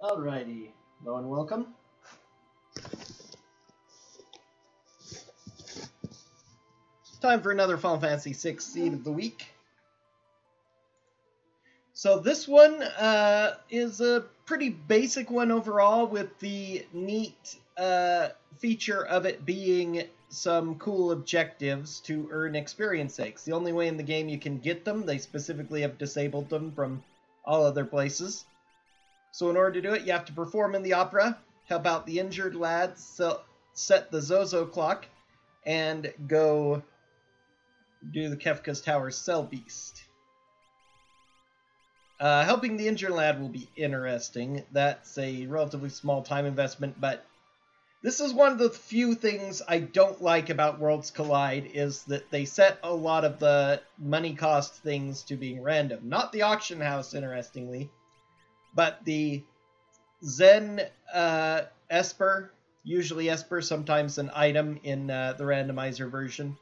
Alrighty, hello and welcome. Time for another Final Fantasy VI Seed of the Week. So this one is a pretty basic one overall, with the neat feature of it being some cool objectives to earn experience eggs. The only way in the game you can get them, they specifically have disabled them from all other places. So in order to do it, you have to perform in the opera, help out the injured lads, set the Zozo clock, and go do the Kefka's Tower Cell Beast. Helping the injured lad will be interesting. That's a relatively small time investment, but this is one of the few things I don't like about Worlds Collide, is that they set a lot of the money cost things to being random. Not the auction house, interestingly, but the Zen Esper, usually Esper, sometimes an item in the randomizer version.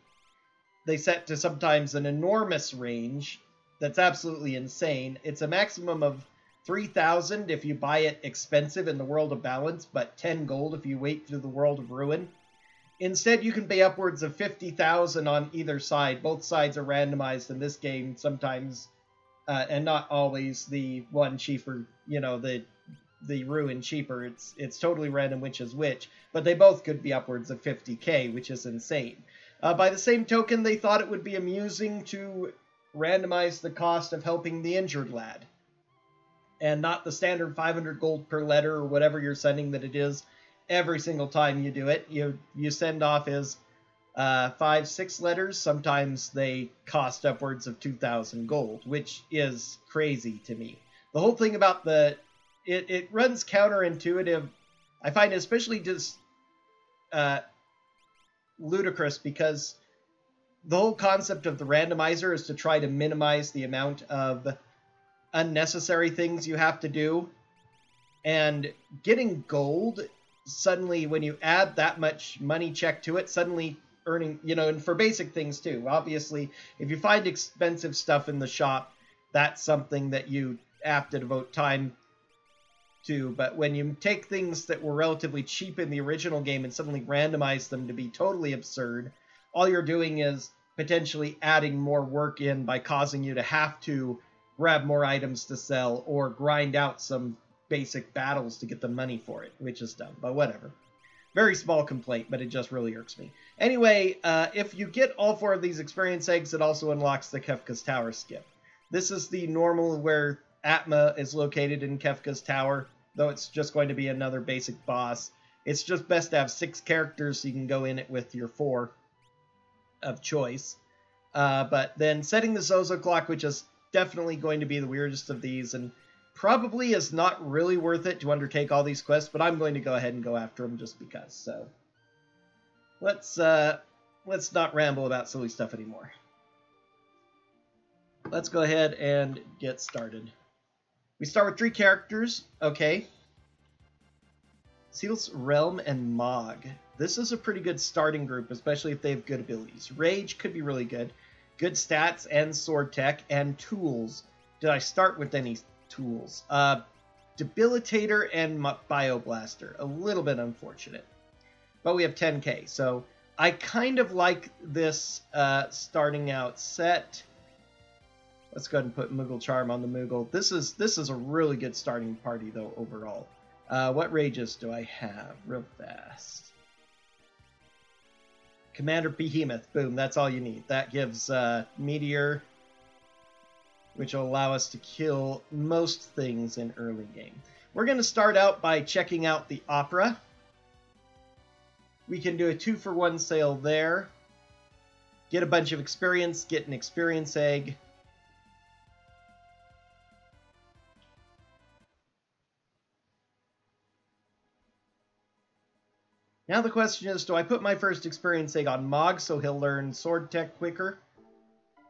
They set to sometimes an enormous range that's absolutely insane. It's a maximum of 3,000 if you buy it expensive in the World of Balance, but 10 gold if you wait through the World of Ruin. Instead, you can pay upwards of 50,000 on either side. Both sides are randomized in this game sometimes, and not always the one cheaper, the Ruin cheaper. It's totally random which is which, but they both could be upwards of 50k, which is insane. By the same token, they thought it would be amusing to randomize the cost of helping the injured lad, and not the standard 500 gold per letter or whatever you're sending that it is every single time you do it. You send off as 5-6 letters. Sometimes they cost upwards of 2,000 gold, which is crazy to me. The whole thing about it runs counterintuitive. I find it especially just ludicrous, because the whole concept of the randomizer is to try to minimize the amount of unnecessary things you have to do. And getting gold, suddenly when you add that much money check to it, suddenly earning, and for basic things too. Obviously, if you find expensive stuff in the shop, that's something that you have to devote time to. But when you take things that were relatively cheap in the original game and suddenly randomize them to be totally absurd, all you're doing is potentially adding more work in by causing you to have to grab more items to sell or grind out some basic battles to get the money for it, which is dumb, but whatever. Very small complaint, but it just really irks me. Anyway, if you get all 4 of these experience eggs, it also unlocks the Kefka's Tower skip. This is the normal where Atma is located in Kefka's Tower, though it's just going to be another basic boss. It's just best to have 6 characters so you can go in it with your 4 of choice. But then setting the Zozo clock, which is definitely going to be the weirdest of these, and probably is not really worth it to undertake all these quests, but I'm going to go ahead and go after them just because. So let's not ramble about silly stuff anymore. Let's go ahead and get started. We start with 3 characters. Okay. Seals, Realm, and Mog. This is a pretty good starting group, especially if they have good abilities. Rage could be really good. Good stats and sword tech and tools. Did I start with any tools? Debilitator and Bioblaster. A little bit unfortunate. But we have 10k, so I kind of like this starting out set. Let's go ahead and put Moogle Charm on the Moogle. This is a really good starting party, though, overall. What rages do I have? Real fast. Commander Behemoth. Boom, that's all you need. That gives Meteor, which will allow us to kill most things in early game. We're going to start out by checking out the Opera. We can do a 2-for-1 sale there. Get a bunch of experience, get an experience egg. Now the question is, do I put my first experience egg on Mog so he'll learn sword tech quicker?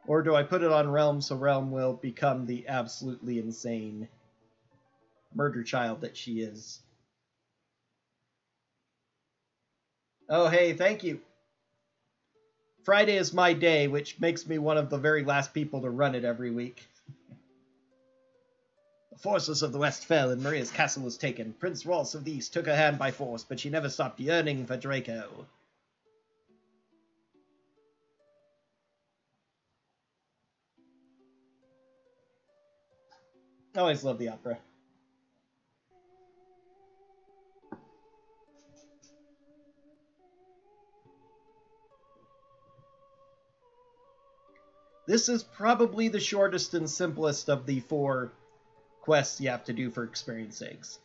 Or do I put it on Realm so Realm will become the absolutely insane murder child that she is? Oh, hey, thank you. Friday is my day, which makes me one of the very last people to run it every week. The forces of the West fell, and Maria's castle was taken. Prince Rolf of the East took her hand by force, but she never stopped yearning for Draco. I always love the opera. This is probably the shortest and simplest of the 4 quests you have to do for experience eggs.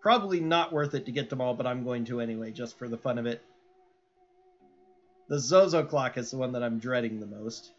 Probably not worth it to get them all, but I'm going to anyway, just for the fun of it. The Zozo clock is the one that I'm dreading the most.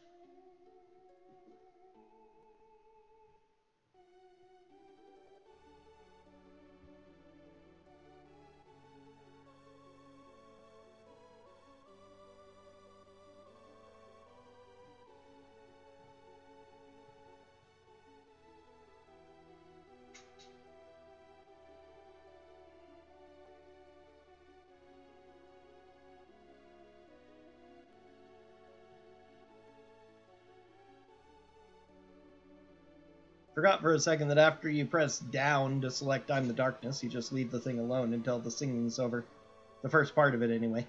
Forgot for a second that after you press down to select I'm the Darkness, you just leave the thing alone until the singing's over. The first part of it, anyway.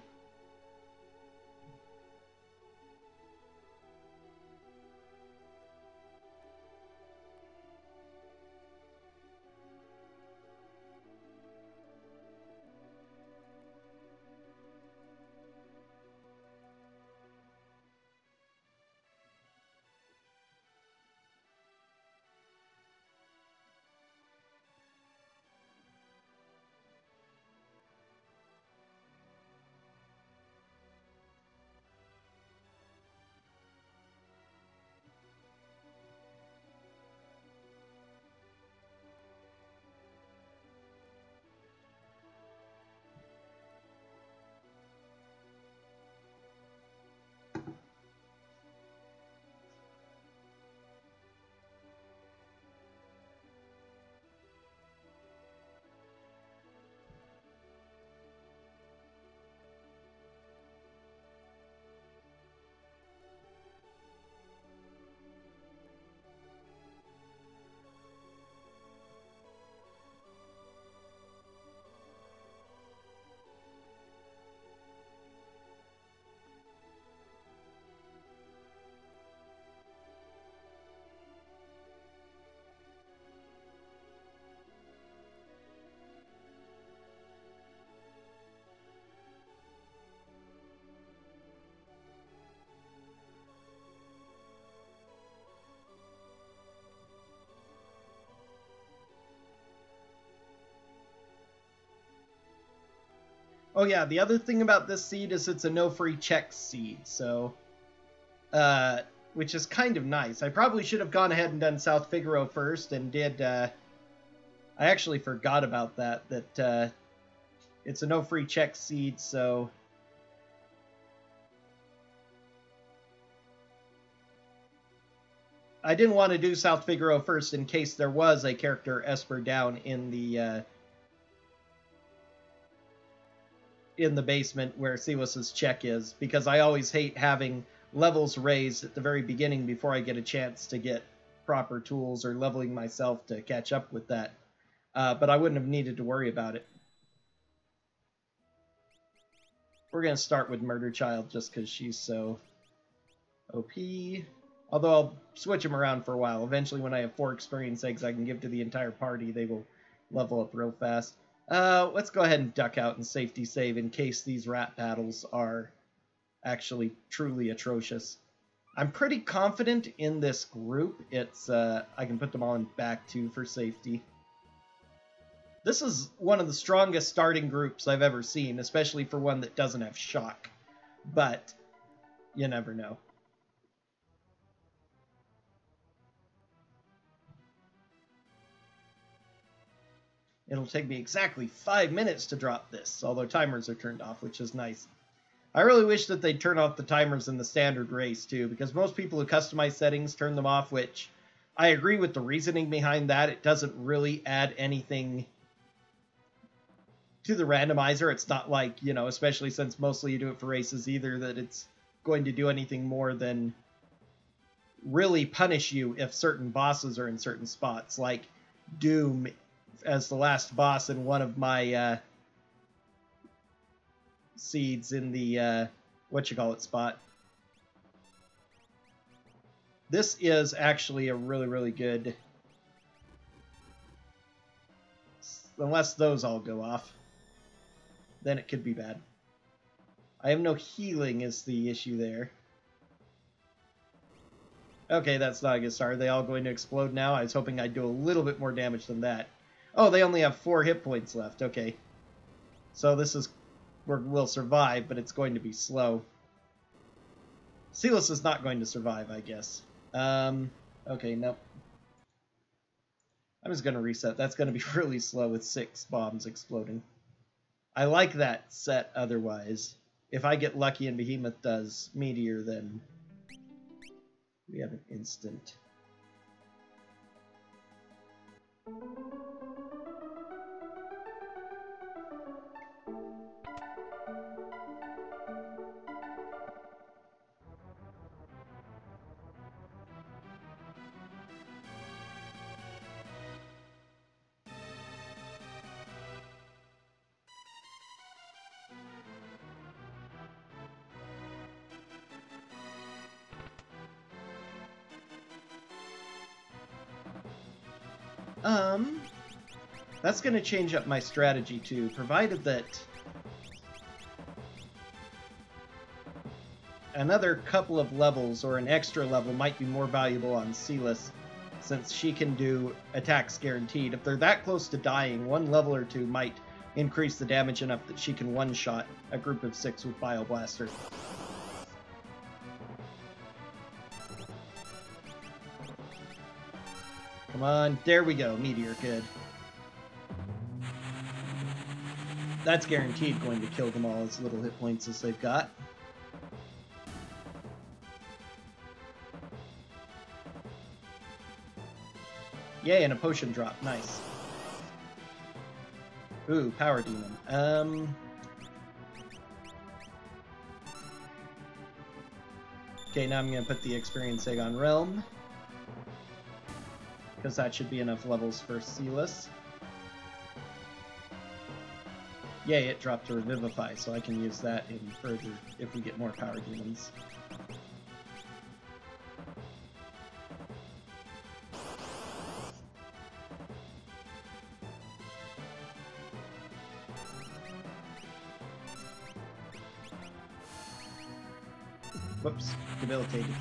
Oh yeah, the other thing about this seed is it's a no free check seed, so which is kind of nice. I probably should have gone ahead and done South Figaro first and did I actually forgot about that it's a no free check seed, so I didn't want to do South Figaro first in case there was a character Esper down in the basement where Siwas's check is, because I always hate having levels raised at the very beginning before I get a chance to get proper tools or leveling myself to catch up with that. But I wouldn't have needed to worry about it. We're going to start with Murder Child just because she's so OP. Although I'll switch them around for a while. Eventually, when I have 4 experience eggs I can give to the entire party, they will level up real fast. Let's go ahead and duck out and safety save in case these rat battles are actually truly atrocious. I'm pretty confident in this group. It's I can put them all in back 2 for safety. This is one of the strongest starting groups I've ever seen, especially for one that doesn't have shock. But you never know. It'll take me exactly 5 minutes to drop this, although timers are turned off, which is nice. I really wish that they'd turn off the timers in the standard race, too, because most people who customize settings turn them off, which I agree with the reasoning behind that. It doesn't really add anything to the randomizer. It's not like, you know, especially since mostly you do it for races either, that it's going to do anything more than, really punish you if certain bosses are in certain spots, like Doom as the last boss in one of my seeds in the spot. This is actually a really, really good, unless those all go off, then it could be bad. I have no healing is the issue there. Okay, that's not a good start. Are they all going to explode now? I was hoping I'd do a little bit more damage than that. Oh, they only have 4 hit points left. Okay. So this is where we'll survive, but it's going to be slow. Silas is not going to survive, I guess. Okay, nope. I'm just going to reset. That's going to be really slow with 6 bombs exploding. I like that set otherwise. If I get lucky and Behemoth does Meteor, then we have an instant. That's going to change up my strategy too, provided that another couple of levels or an extra level might be more valuable on Silas, since she can do attacks guaranteed. If they're that close to dying, 1 level or 2 might increase the damage enough that she can one-shot a group of 6 with Bioblaster. Come on, there we go, Meteor, good. That's guaranteed going to kill them all as little hit points as they've got. Yay, and a potion drop, nice. Ooh, Power Demon. Okay, now I'm going to put the Experience Egg on Realm, because that should be enough levels for Silas. Yay, it dropped to Revivify, so I can use that in further if we get more Power Demons. Whoops, debilitated.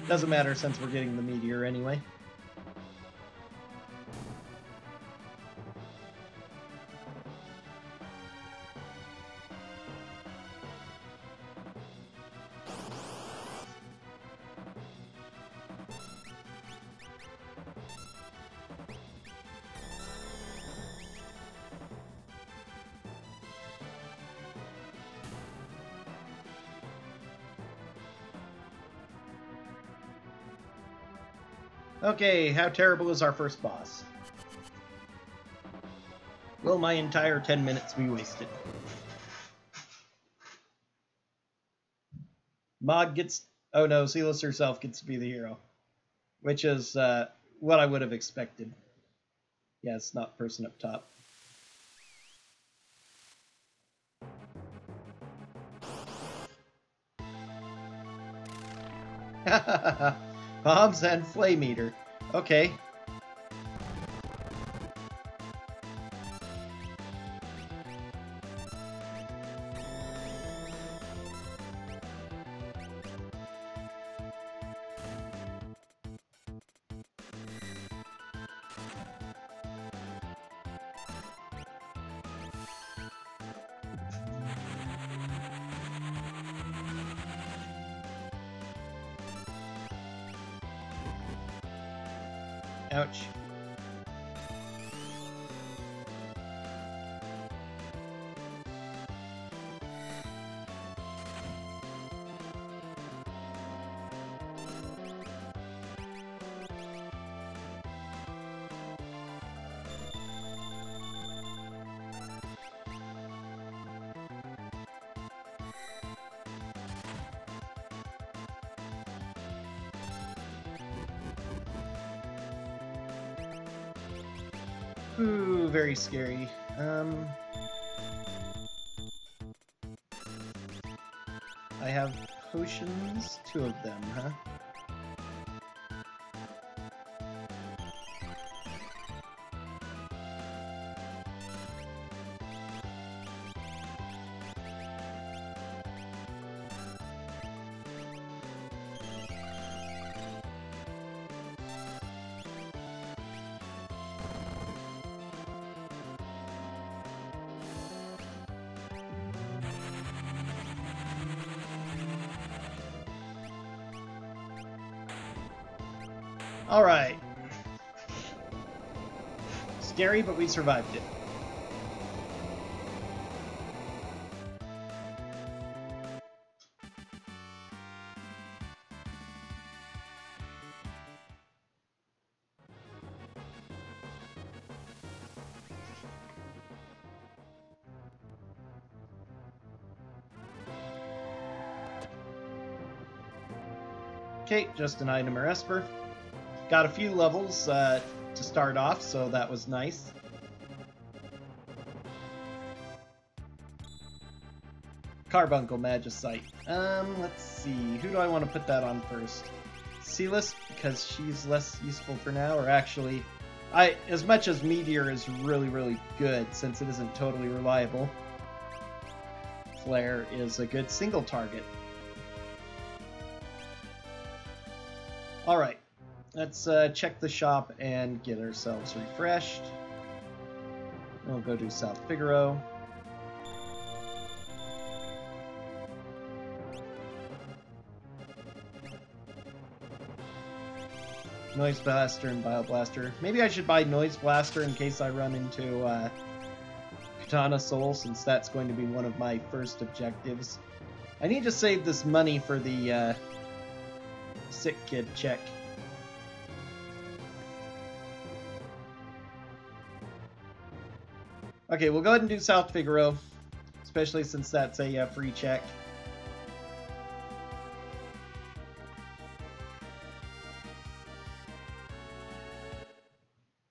Doesn't matter since we're getting the Meteor anyway. Okay, how terrible is our first boss? Will my entire 10 minutes be wasted? Mog gets... Oh no, Silas herself gets to be the hero. Which is what I would have expected. Yeah, it's not person up top. Bombs and Flame Eater. Okay. Ouch. Ooh, very scary. I have potions, 2 of them, huh? Alright. Scary, but we survived it. Okay, just an item or Esper. Got a few levels to start off, so that was nice. Carbuncle Magicite. Let's see. Who do I want to put that on first? Celis, because she's less useful for now, or actually, as much as Meteor is really, really good, since it isn't totally reliable, Flare is a good single target. Alright. Let's check the shop and get ourselves refreshed. We'll go to South Figaro. Noise Blaster and Bile Blaster. Maybe I should buy Noise Blaster in case I run into Katana Soul, since that's going to be one of my first objectives. I need to save this money for the sick kid check. Okay, we'll go ahead and do South Figaro, especially since that's a free check.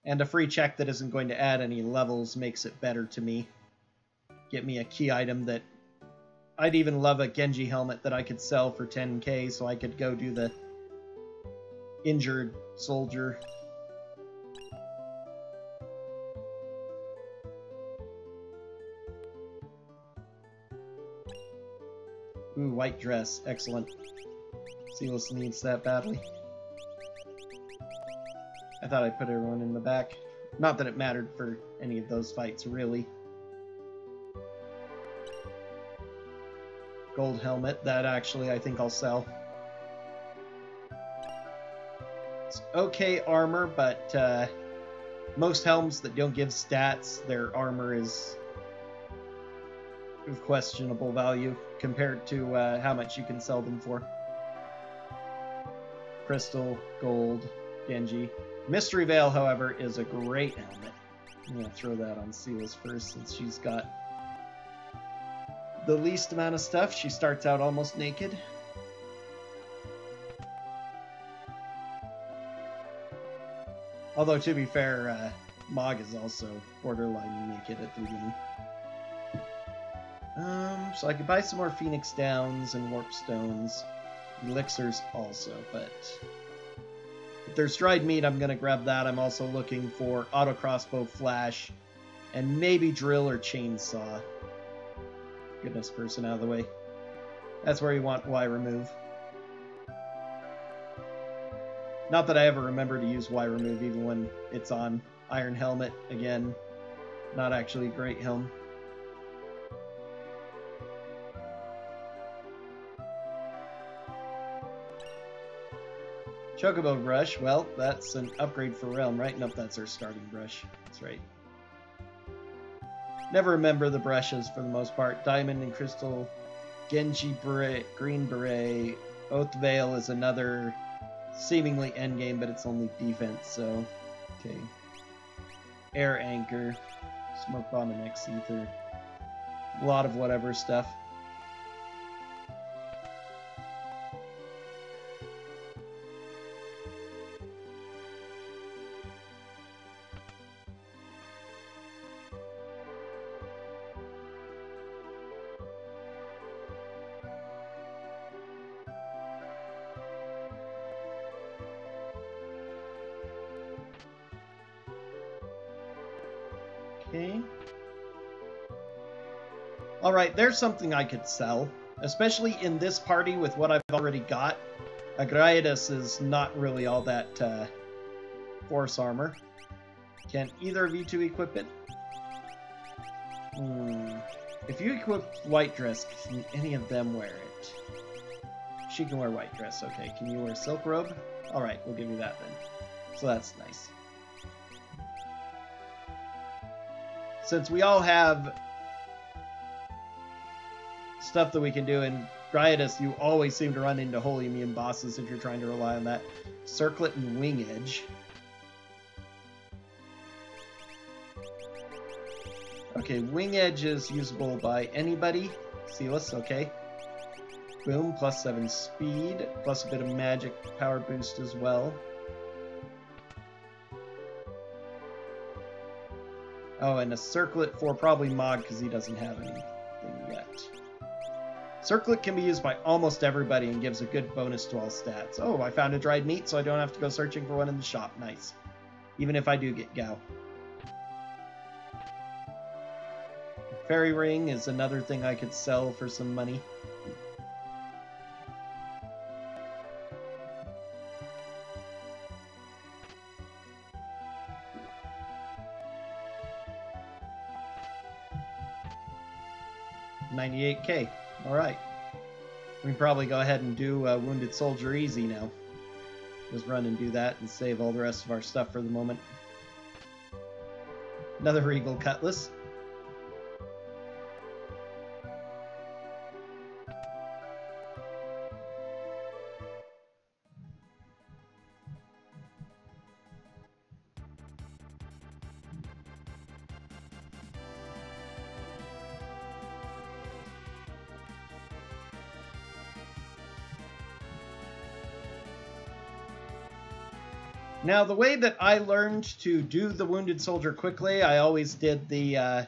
And a free check that isn't going to add any levels makes it better to me. Get me a key item that... I'd even love a Genji helmet that I could sell for 10k so I could go do the injured soldier. Ooh, white dress. Excellent. Celis needs that badly. I thought I put everyone in the back. Not that it mattered for any of those fights, really. Gold helmet. That actually I think I'll sell. It's okay armor, but most helms that don't give stats, their armor is of questionable value compared to how much you can sell them for. Crystal, gold, Genji. Mystery Veil, however, is a great helmet. I'm going to throw that on Celis first, since she's got the least amount of stuff. She starts out almost naked. Although, to be fair, Mog is also borderline naked at the beginning. So I could buy some more Phoenix Downs and Warp Stones. Elixirs also, but... if there's dried meat, I'm going to grab that. I'm also looking for auto crossbow flash and maybe drill or chainsaw. Goodness, person out of the way. That's where you want Y remove. Not that I ever remember to use Y remove even when it's on Iron Helmet. Again, not actually a great helm. Chocobo brush, well, that's an upgrade for Realm, right? Nope, that's our starting brush. That's right. Never remember the brushes for the most part. Diamond and Crystal, Genji Beret, Green Beret, Oath Veil is another seemingly endgame, but it's only defense, so... okay. Air Anchor, Smoke Bomb and X-Ether. A lot of whatever stuff. Okay. Alright, there's something I could sell. Especially in this party with what I've already got. Agraidas is not really all that force armor. Can either of you two equip it? If you equip white dress, can any of them wear it? She can wear white dress, okay. Can you wear silk robe? Alright, we'll give you that then. So that's nice. Since we all have stuff that we can do, in Graidas, you always seem to run into holy immune bosses if you're trying to rely on that. Circlet and Wing Edge. Okay, Wing Edge is usable by anybody. Silas, okay. Boom, +7 speed, plus a bit of magic power boost as well. Oh, and a Circlet for probably Mod, because he doesn't have anything yet. Circlet can be used by almost everybody and gives a good bonus to all stats. Oh, I found a dried meat, so I don't have to go searching for one in the shop. Nice. Even if I do get Gao. Fairy Ring is another thing I could sell for some money. $98K. Alright. We can probably go ahead and do Wounded Soldier easy now. Just run and do that and save all the rest of our stuff for the moment. Another Regal Cutlass. Now, the way that I learned to do the Wounded Soldier quickly, I always did the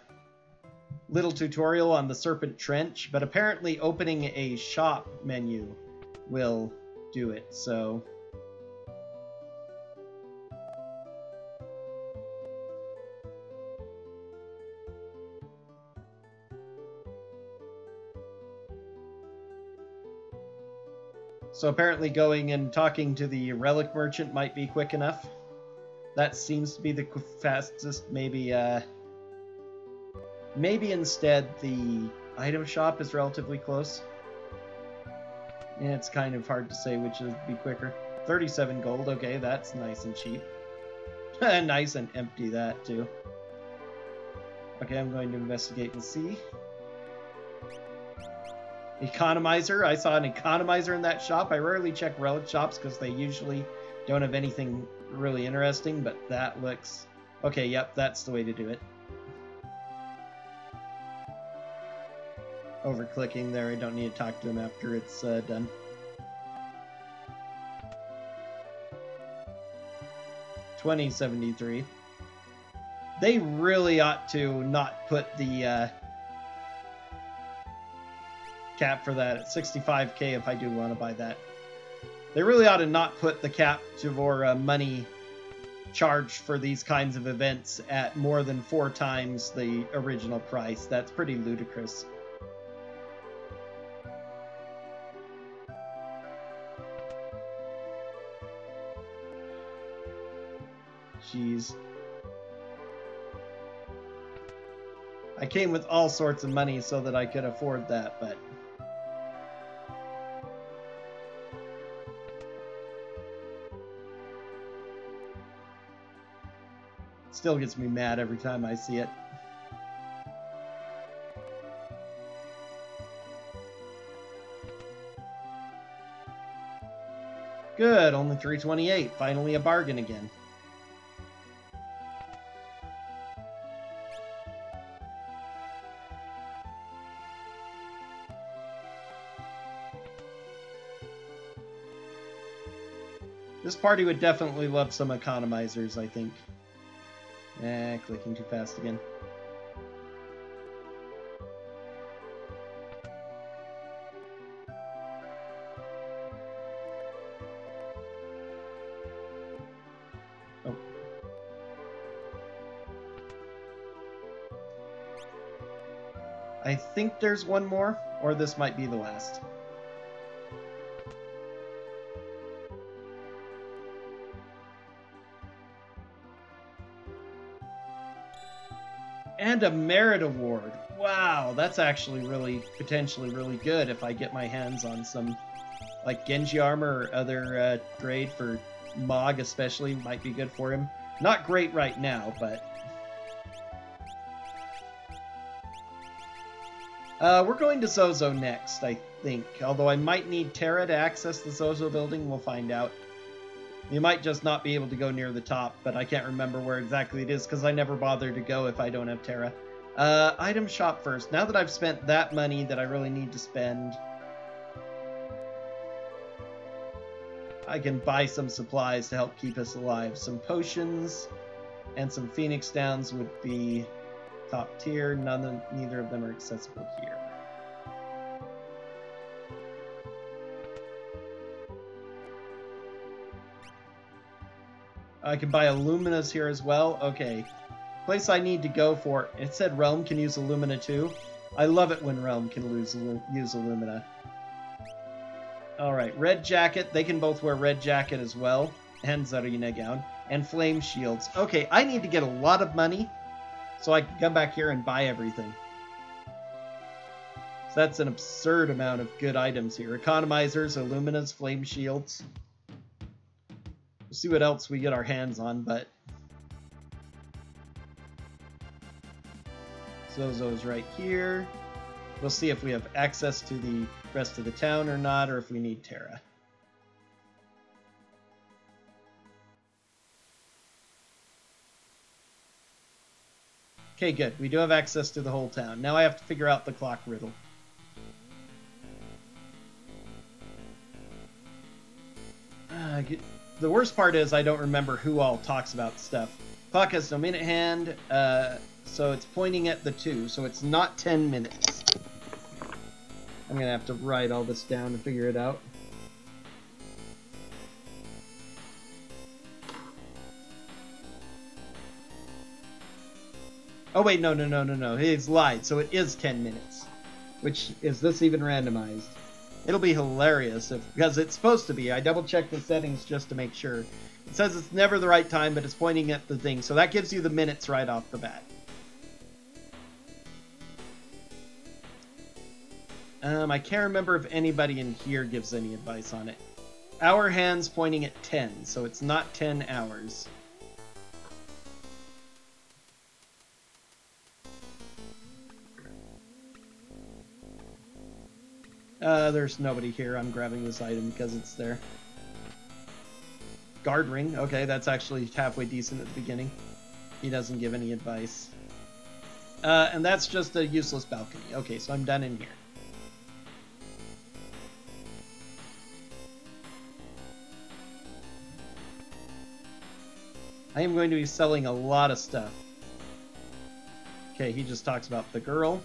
little tutorial on the Serpent Trench, but apparently opening a shop menu will do it, so... So apparently going and talking to the relic merchant might be quick enough. That seems to be the fastest. Maybe instead the item shop is relatively close. Yeah, it's kind of hard to say which would be quicker. 37 gold, okay, that's nice and cheap. Nice and empty, that too. Okay, I'm going to investigate and see. Economizer. I saw an economizer in that shop. I rarely check relic shops because they usually don't have anything really interesting, but that looks... Okay, yep, that's the way to do it. Over-clicking there. I don't need to talk to him after it's done. $20.73. They really ought to not put the... cap for that at 65k if I do want to buy that. They really ought to not put the cap for money charged for these kinds of events at more than 4 times the original price. That's pretty ludicrous. Jeez. I came with all sorts of money so that I could afford that, but... Still gets me mad every time I see it. Good, only 328. Finally a bargain again. This party would definitely love some economizers, I think. Clicking too fast again. Oh. I think there's one more, or this might be the last. And a merit award. Wow, that's actually really, potentially really good if I get my hands on some, like Genji armor or other grade for Mog especially, might be good for him. Not great right now, but... we're going to Zozo next, I think. Although I might need Terra to access the Zozo building, we'll find out. You might just not be able to go near the top, but I can't remember where exactly it is because I never bother to go if I don't have Terra. Item shop first. Now that I've spent that money that I really need to spend, I can buy some supplies to help keep us alive. Some potions and some Phoenix Downs would be top tier. Neither of them are accessible here. I can buy Illuminas here as well. Okay. Place I need to go for. It said Realm can use Illumina too. I love it when Realm can use Illumina. Alright, Red Jacket. They can both wear Red Jacket as well. And Zarina Gown. And Flame Shields. Okay, I need to get a lot of money so I can come back here and buy everything. So that's an absurd amount of good items here. Economizers, Illuminas, Flame Shields. We'll see what else we get our hands on, but... Zozo's right here. We'll see if we have access to the rest of the town or not, or if we need Terra. Okay, good. We do have access to the whole town. Now I have to figure out the clock riddle. The worst part is I don't remember who all talks about stuff. Clock has no minute hand, so it's pointing at the 2, so it's not 10 minutes. I'm gonna have to write all this down to figure it out. Oh wait, no. He's lied, so it is 10 minutes. Which, is this even randomized? It'll be hilarious, because it's supposed to be. I double-checked the settings just to make sure. It says it's never the right time, but it's pointing at the thing, so that gives you the minutes right off the bat. I can't remember if anybody in here gives any advice on it. Hour hand's pointing at 10, so it's not 10 hours. There's nobody here. I'm grabbing this item because it's there. Guard ring. Okay, that's actually halfway decent at the beginning. He doesn't give any advice. And that's just a useless balcony. Okay, so I'm done in here. I am going to be selling a lot of stuff. Okay, he just talks about the girl.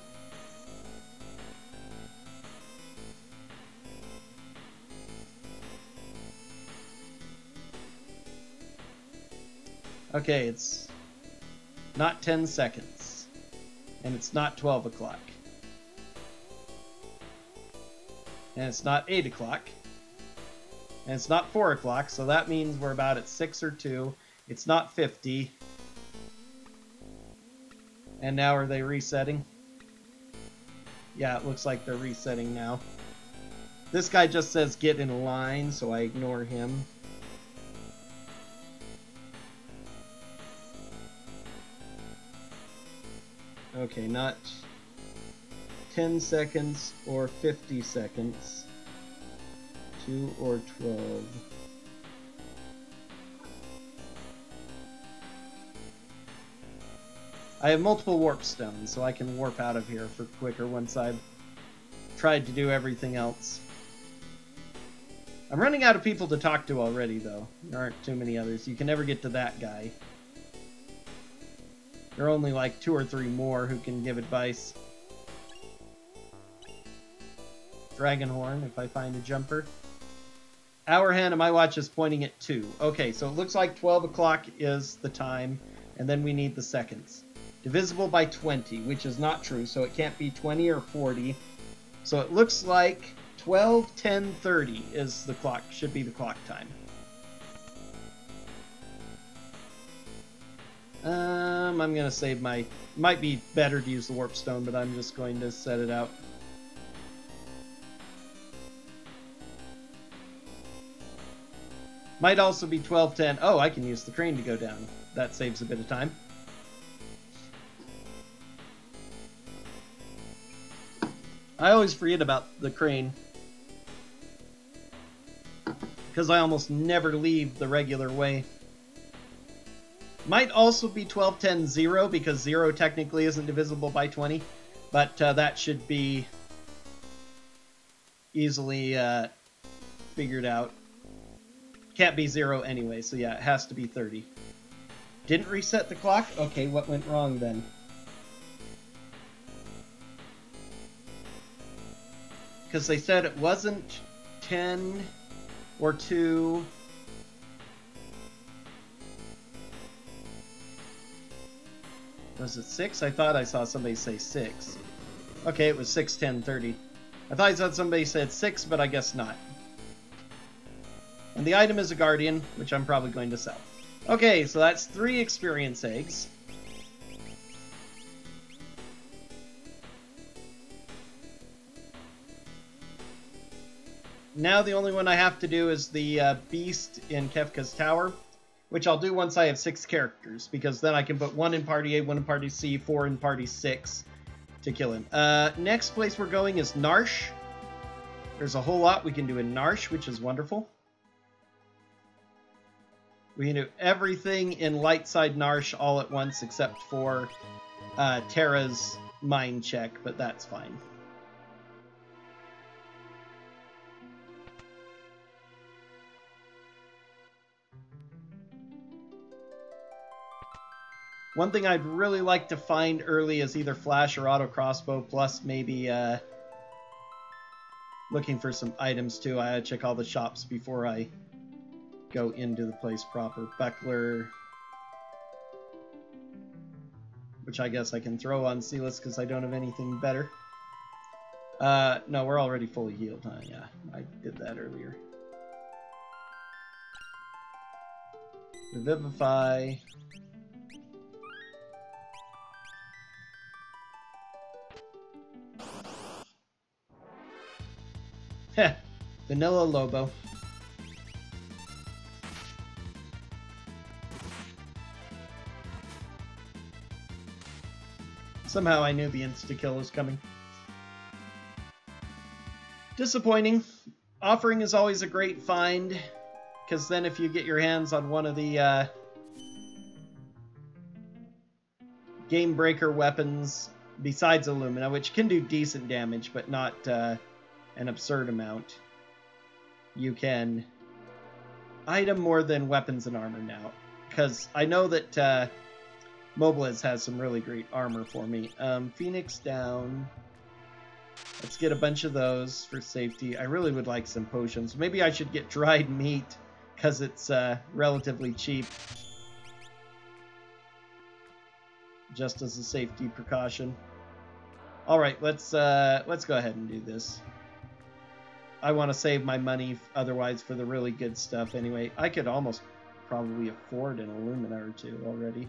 Okay, it's not 10 seconds. And it's not 12 o'clock. And it's not 8 o'clock. And it's not 4 o'clock, so that means we're about at 6 or 2. It's not 50. And now are they resetting? Yeah, it looks like they're resetting now. This guy just says get in line, so I ignore him. Okay, not 10 seconds or 50 seconds. 2 or 12. I have multiple warp stones, so I can warp out of here for quicker once I've tried to do everything else. I'm running out of people to talk to already, though. There aren't too many others. You can never get to that guy. There are only like 2 or 3 more who can give advice. Dragonhorn, if I find a jumper. Hour hand on my watch is pointing at 2. Okay, so it looks like 12 o'clock is the time, and then we need the seconds. divisible by 20, which is not true, so it can't be 20 or 40. So it looks like 12, 10, 30 is the clock, should be the clock time. I'm gonna save my... Might be better to use the warp stone, but I'm just going to set it out. Might also be 12, 10. Oh, I can use the crane to go down. That saves a bit of time. I always forget about the crane, because I almost never leave the regular way. Might also be 12, 10, 0, because 0 technically isn't divisible by 20, but that should be easily figured out. Can't be 0 anyway, so yeah, it has to be 30. Didn't reset the clock? Okay, what went wrong then? Because they said it wasn't 10 or 2. Was it 6? I thought I saw somebody say 6. Okay, it was 6, 10, 30. I thought I saw somebody said 6, but I guess not. And the item is a Guardian, which I'm probably going to sell. Okay, so that's 3 experience eggs. Now the only one I have to do is the Beast in Kefka's Tower, which I'll do once I have 6 characters, because then I can put 1 in Party A, 1 in Party C, 4 in Party 6 to kill him. Next place we're going is Narsh. There's a whole lot we can do in Narsh, which is wonderful. We can do everything in Lightside Narsh all at once, except for Terra's Mind Check, but that's fine. One thing I'd really like to find early is either flash or auto crossbow, plus maybe looking for some items too. I gotta check all the shops before I go into the place proper. Buckler, which I guess I can throw on Sealess because I don't have anything better. No, we're already fully healed, huh? Yeah, I did that earlier. Revivify. Heh, Vanilla Lobo. Somehow I knew the insta-kill was coming. Disappointing. Offering is always a great find, because then if you get your hands on one of the game breaker weapons besides Illumina, which can do decent damage, but not an absurd amount, you can item more than weapons and armor now. Because I know that Mobiliz has some really great armor for me. Phoenix down. Let's get a bunch of those for safety. I really would like some potions. Maybe I should get dried meat, because it's relatively cheap. Just as a safety precaution. Alright, let's go ahead and do this. I want to save my money otherwise for the really good stuff anyway. I could almost probably afford an Illumina or two already.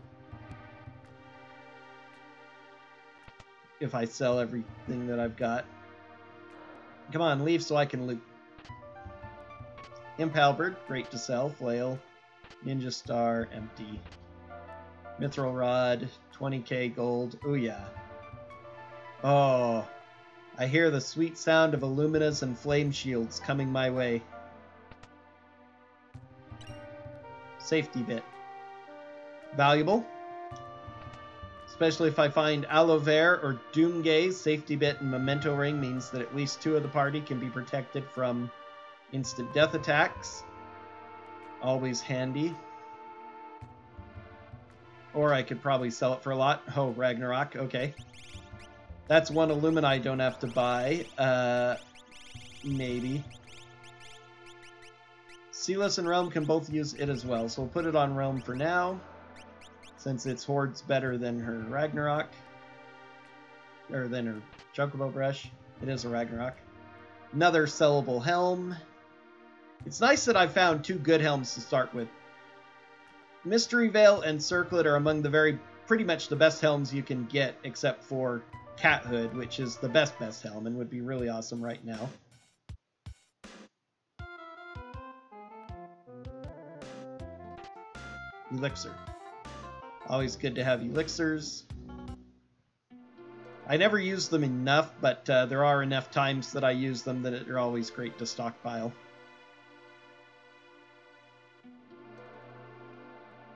If I sell everything that I've got. Come on, leave so I can loot. Impalberd, great to sell. Flail. Ninja Star, empty. Mithril Rod, 20k gold. Ooh yeah. Oh, I hear the sweet sound of Illuminas and Flame Shields coming my way. Safety bit. Valuable. Especially if I find Aloe Vera or Doomgaze. Safety bit and Memento Ring means that at least 2 of the party can be protected from instant death attacks. Always handy. Or I could probably sell it for a lot. Oh, Ragnarok, okay. That's one Illumina I don't have to buy. Maybe. Sealess and Realm can both use it as well, so we'll put it on Realm for now. since its Horde's better than her Ragnarok. Or than her Chocobo Brush. It is a Ragnarok. Another sellable helm. It's nice that I found 2 good helms to start with. Mystery Veil and Circlet are among the pretty much the best helms you can get, except for Cat Hood, which is the best helm and would be really awesome right now. Elixir. Always good to have elixirs. I never use them enough, but there are enough times that I use them that they're always great to stockpile.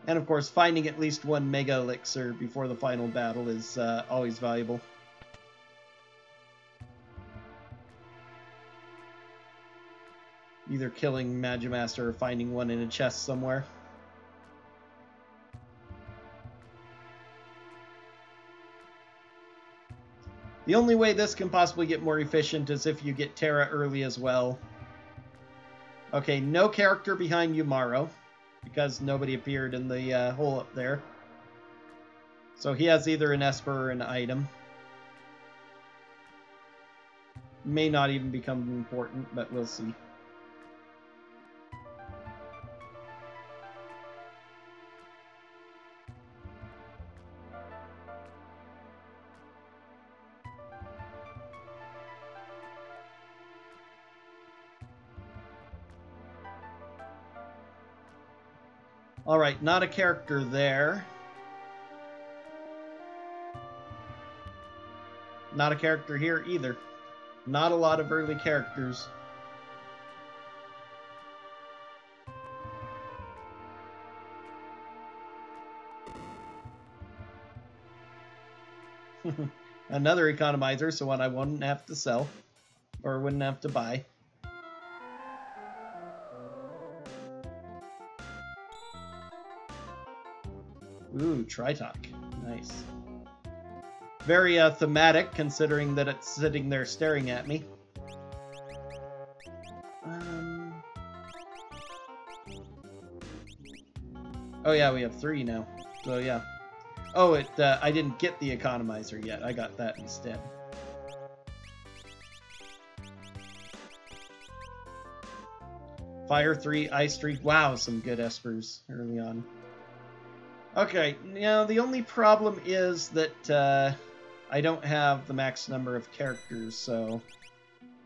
And of course, finding at least 1 Mega Elixir before the final battle is always valuable. Either killing Magimaster or finding one in a chest somewhere. The only way this can possibly get more efficient is if you get Terra early as well. Okay, no character behind Yumaro, because nobody appeared in the hole up there. So he has either an Esper or an item. May not even become important, but we'll see. Alright, not a character there. Not a character here either. Not a lot of early characters. Another economizer, so one I wouldn't have to sell. Or wouldn't have to buy. Ooh, Tritok. Nice. Very thematic, considering that it's sitting there staring at me. Oh yeah, we have 3 now. So yeah. Oh, I didn't get the economizer yet. I got that instead. Fire 3, Ice 3. Wow, some good Espers early on. Okay, now the only problem is that I don't have the max number of characters, so...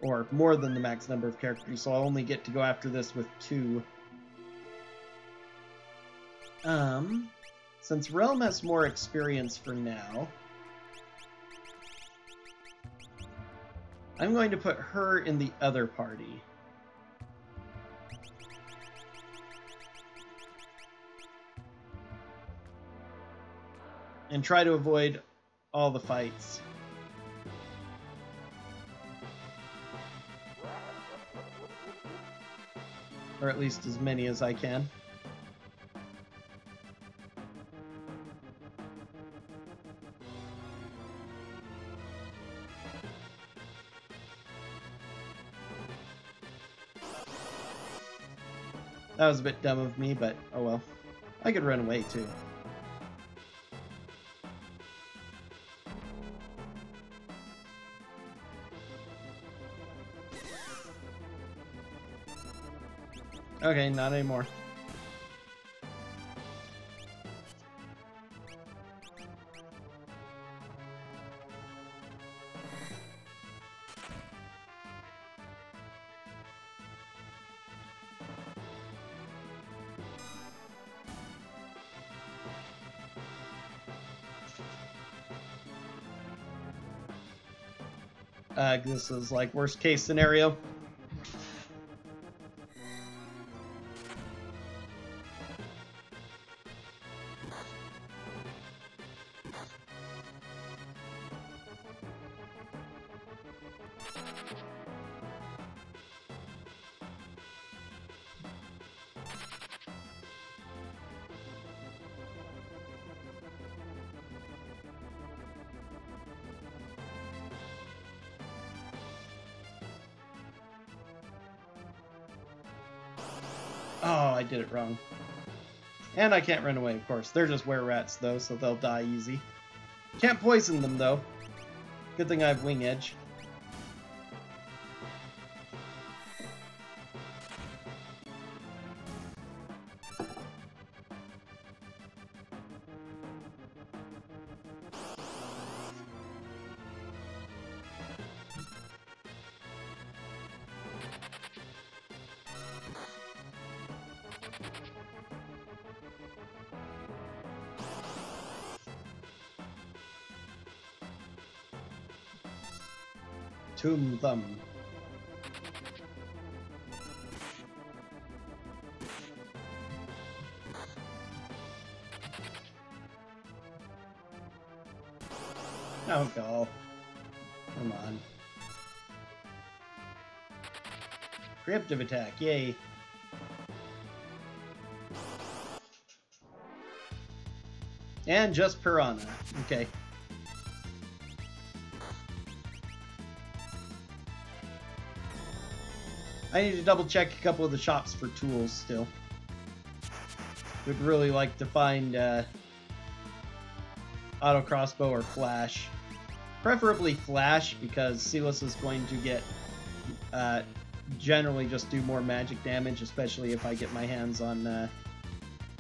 Or more than the max number of characters, so I'll only get to go after this with 2. Since Realm has more experience for now, I'm going to put her in the other party. And try to avoid all the fights. Or at least as many as I can. That was a bit dumb of me, but oh well. I could run away too. Okay, not anymore. This is like worst case scenario. Oh, I did it wrong. And I can't run away, of course. They're just were-rats, though, so they'll die easy. Can't poison them, though. Good thing I have Wing Edge. Tomb Thumb. Oh, God. Come on. Preemptive attack, yay. And just Piranha. Okay. I need to double check a couple of the shops for tools still. Would really like to find auto crossbow or flash. Preferably flash, because Silas is going to get generally just do more magic damage, especially if I get my hands on an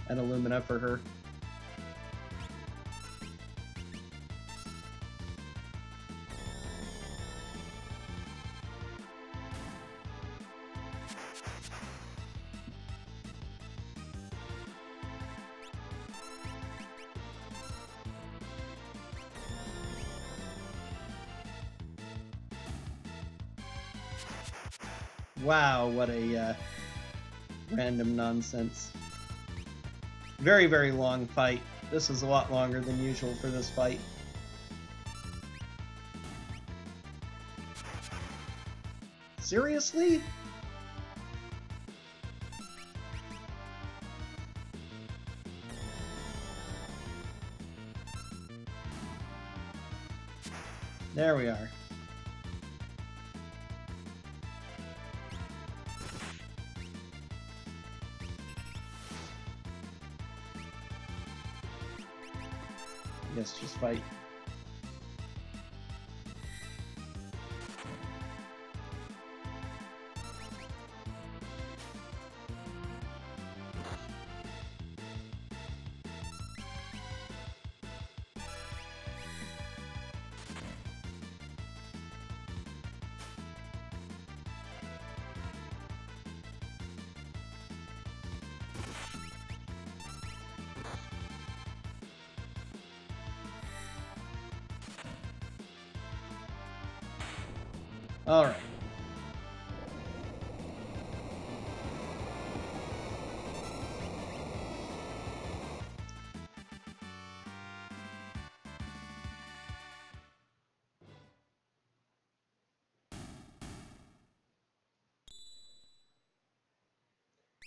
Illumina for her. Wow, what a random nonsense. Very, very long fight. This is a lot longer than usual for this fight. Seriously? There we are. Guess just fight. All right.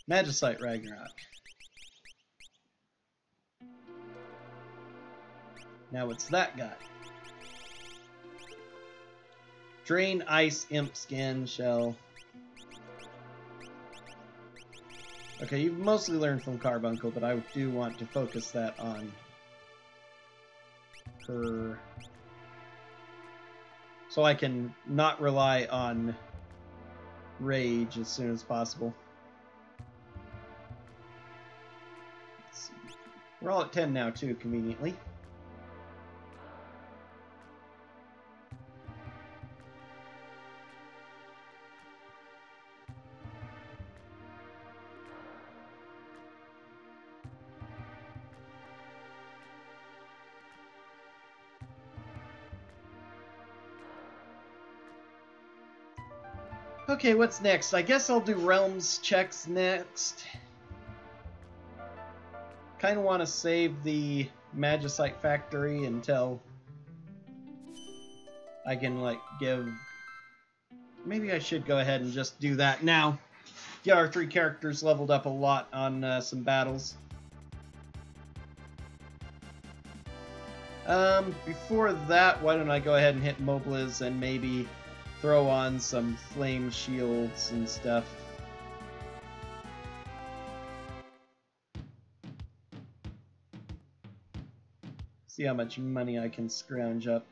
Magicite Ragnarok. Now what's that got? Drain, Ice, Imp, Scan, Shell. Okay, you've mostly learned from Carbuncle, but I do want to focus that on her, so I can not rely on Rage as soon as possible. Let's see. We're all at 10 now, too, conveniently. Okay, what's next? I guess I'll do Realms checks next. Kind of want to save the Magicite Factory until I can, like, give... Maybe I should go ahead and just do that now. Get our 3 characters leveled up a lot on some battles. Before that, why don't I go ahead and hit Mobiliz and maybe throw on some flame shields and stuff. See how much money I can scrounge up.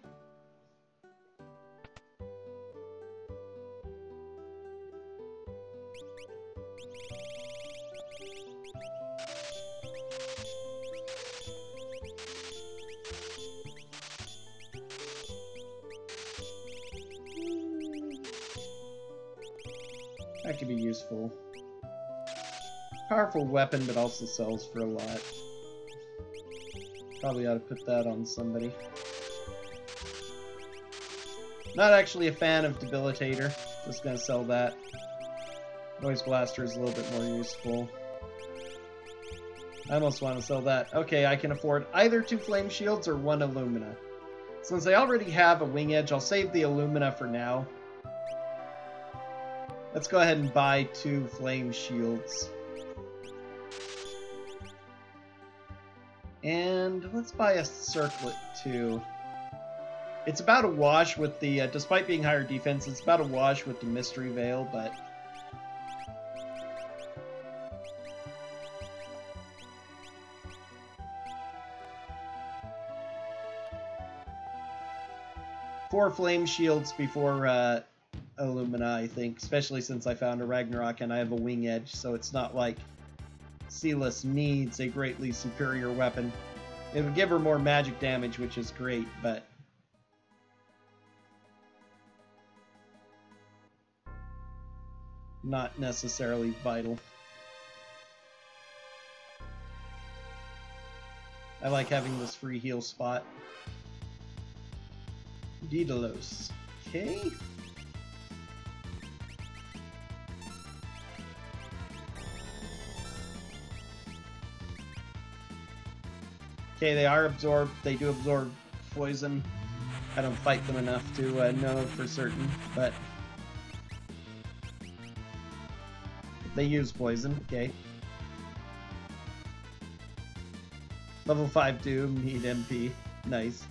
That could be useful. Powerful weapon, but also sells for a lot. Probably ought to put that on somebody. Not actually a fan of Debilitator. Just gonna sell that. Noise Blaster is a little bit more useful. I almost want to sell that. Okay, I can afford either 2 Flame Shields or 1 Illumina. Since I already have a Wing Edge, I'll save the Illumina for now. Let's go ahead and buy 2 Flame Shields. And let's buy a Circlet too. It's about a wash with the, despite being higher defense, it's about a wash with the Mystery Veil, but... Four Flame Shields before Illumina, I think, especially since I found a Ragnarok and I have a Wing Edge, so it's not like Sealess needs a greatly superior weapon. It would give her more magic damage, which is great, but... not necessarily vital. I like having this free heal spot. Daedalus. Okay. Okay, they are absorbed. They do absorb poison. I don't fight them enough to know for certain, but they use poison. Okay. Level 5 Doom, need MP. Nice.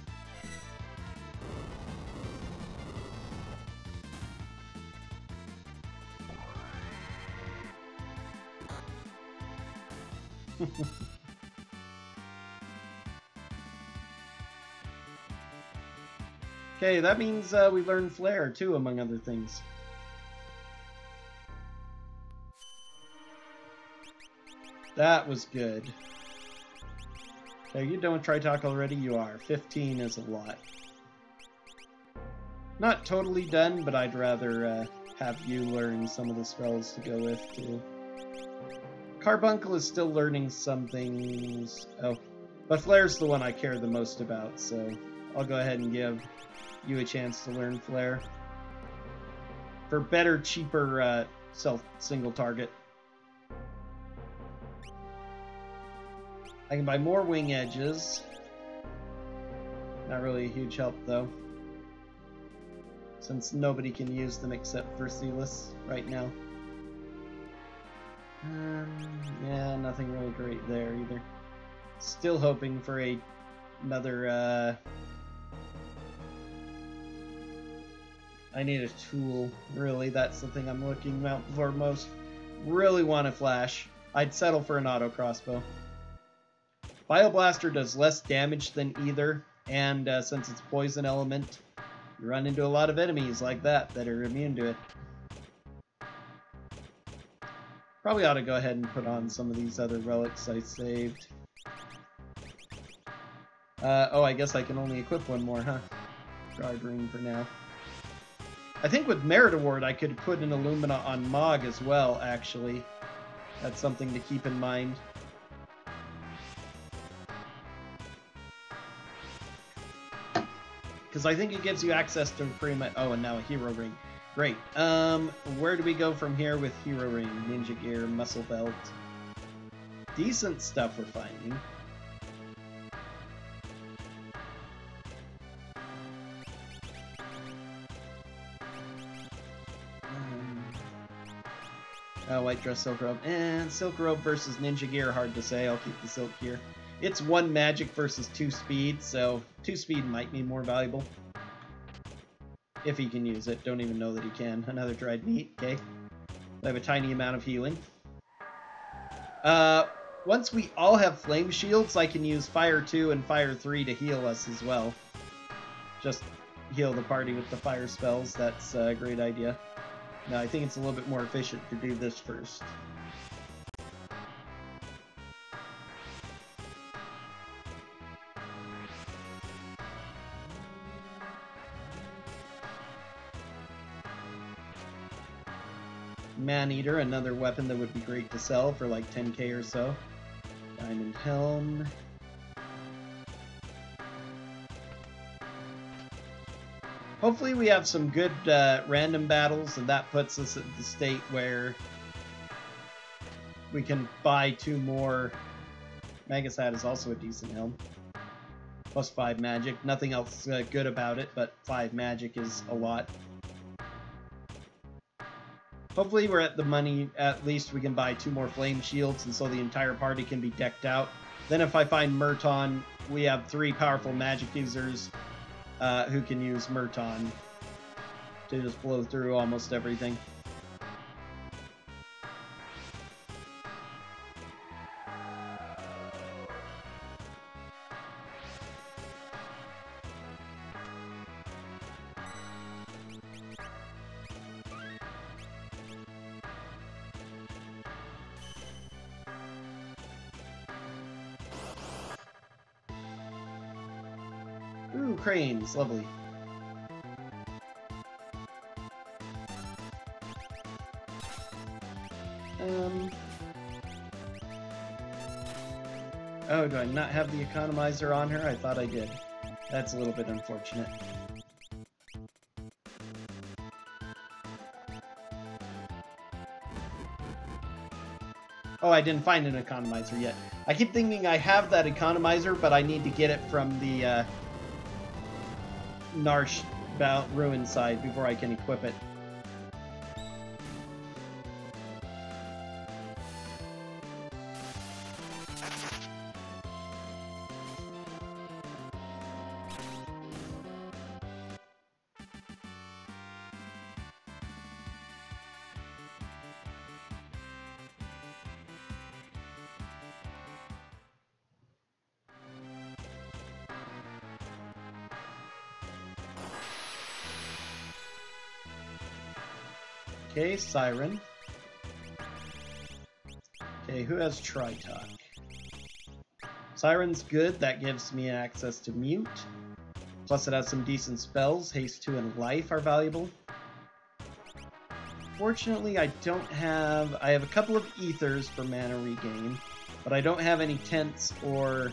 Okay, that means we learn Flare too, among other things. That was good. Okay, you done with Tritalk already? You are. 15 is a lot. Not totally done, but I'd rather have you learn some of the spells to go with too. Carbuncle is still learning some things. Oh, but Flare's the one I care the most about, so I'll go ahead and give you a chance to learn Flare. For better, cheaper single target. I can buy more Wing Edges. Not really a huge help though, since nobody can use them except for Sealess right now. Yeah, nothing really great there either. Still hoping for another, I need a tool, really. That's the thing I'm looking out for most. Really want a flash. I'd settle for an auto crossbow. Bioblaster does less damage than either, and since it's poison element, you run into a lot of enemies like that are immune to it. Probably ought to go ahead and put on some of these other relics I saved. Oh, I guess I can only equip one more, huh? Guard ring for now. I think with Merit Award I could put an Illumina on Mog as well, actually. That's something to keep in mind. Because I think it gives you access to pretty much... Oh, and now a Hero Ring. Great. Where do we go from here with Hero Ring? Ninja Gear, Muscle Belt. Decent stuff we're finding. White Dress, Silk Robe. And Silk Robe versus Ninja Gear, hard to say. I'll keep the Silk Gear. It's 1 magic versus 2 speed, so 2 speed might be more valuable. If he can use it. Don't even know that he can. Another dried meat, okay. I have a tiny amount of healing. once we all have flame shields, I can use Fire 2 and Fire 3 to heal us as well. Just heal the party with the fire spells. That's a great idea. No, I think it's a little bit more efficient to do this first. Man-Eater, another weapon that would be great to sell for like 10k or so. Diamond Helm. Hopefully we have some good random battles, and that puts us at the state where we can buy 2 more. Magasat is also a decent helm. Plus 5 magic. Nothing else good about it, but 5 magic is a lot. Hopefully we're at the money, at least we can buy 2 more flame shields, and so the entire party can be decked out. Then if I find Murton, we have 3 powerful magic users who can use Murton to just blow through almost everything. Ooh, cranes, lovely. Oh, do I not have the economizer on her? I thought I did. That's a little bit unfortunate. Oh, I didn't find an economizer yet. I keep thinking I have that economizer, but I need to get it from the Narsh ruin side before I can equip it. Okay, Siren. Okay, who has Tritalk? Siren's good, that gives me access to Mute. Plus it has some decent spells, Haste 2 and Life are valuable. Fortunately, I have a couple of Ethers for mana regain, but I don't have any Tents or...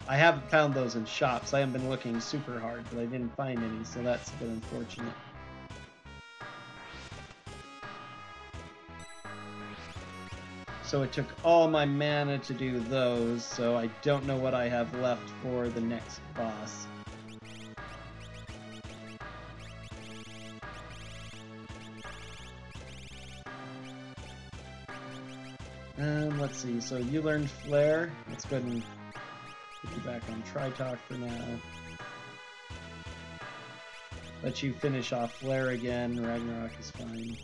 I haven't found those in shops. I haven't been looking super hard, but I didn't find any, so that's a bit unfortunate. So it took all my mana to do those, so I don't know what I have left for the next boss. Let's see, so you learned Flare. Let's go ahead and put you back on Tritalk for now. Let you finish off Flare again. Ragnarok is fine.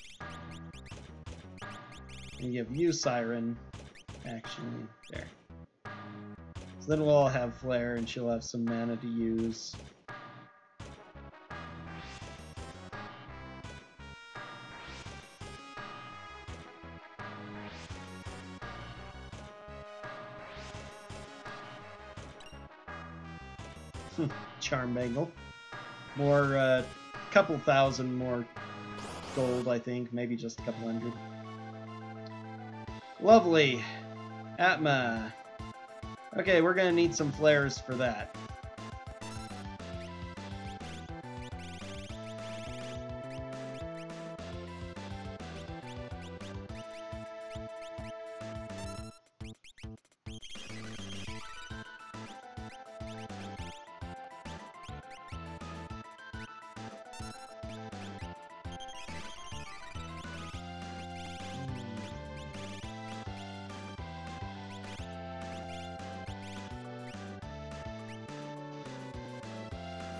And give you Siren, actually, there. So then we'll all have Flare and she'll have some mana to use. Charm Bangle. More, couple thousand more gold, I think. Maybe just a couple hundred. Lovely. Atma. Okay, we're gonna need some flares for that.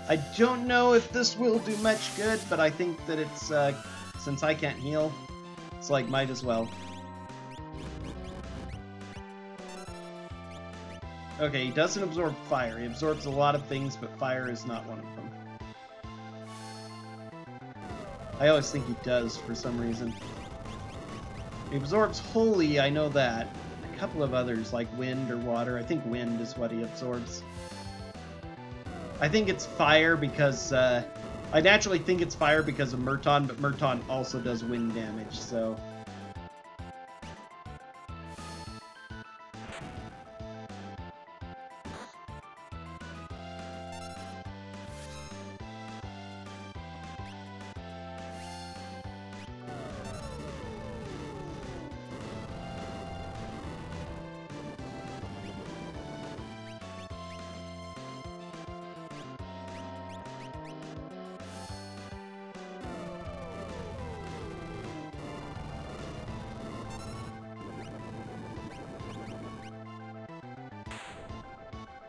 I don't know if this will do much good, but I think that it's, since I can't heal, it's like, might as well. Okay, he doesn't absorb fire. He absorbs a lot of things, but fire is not one of them. I always think he does for some reason. He absorbs holy, I know that. A couple of others, like wind or water. I think wind is what he absorbs. I think it's fire because, I naturally think it's fire because of Murton, but Murton also does wind damage, so...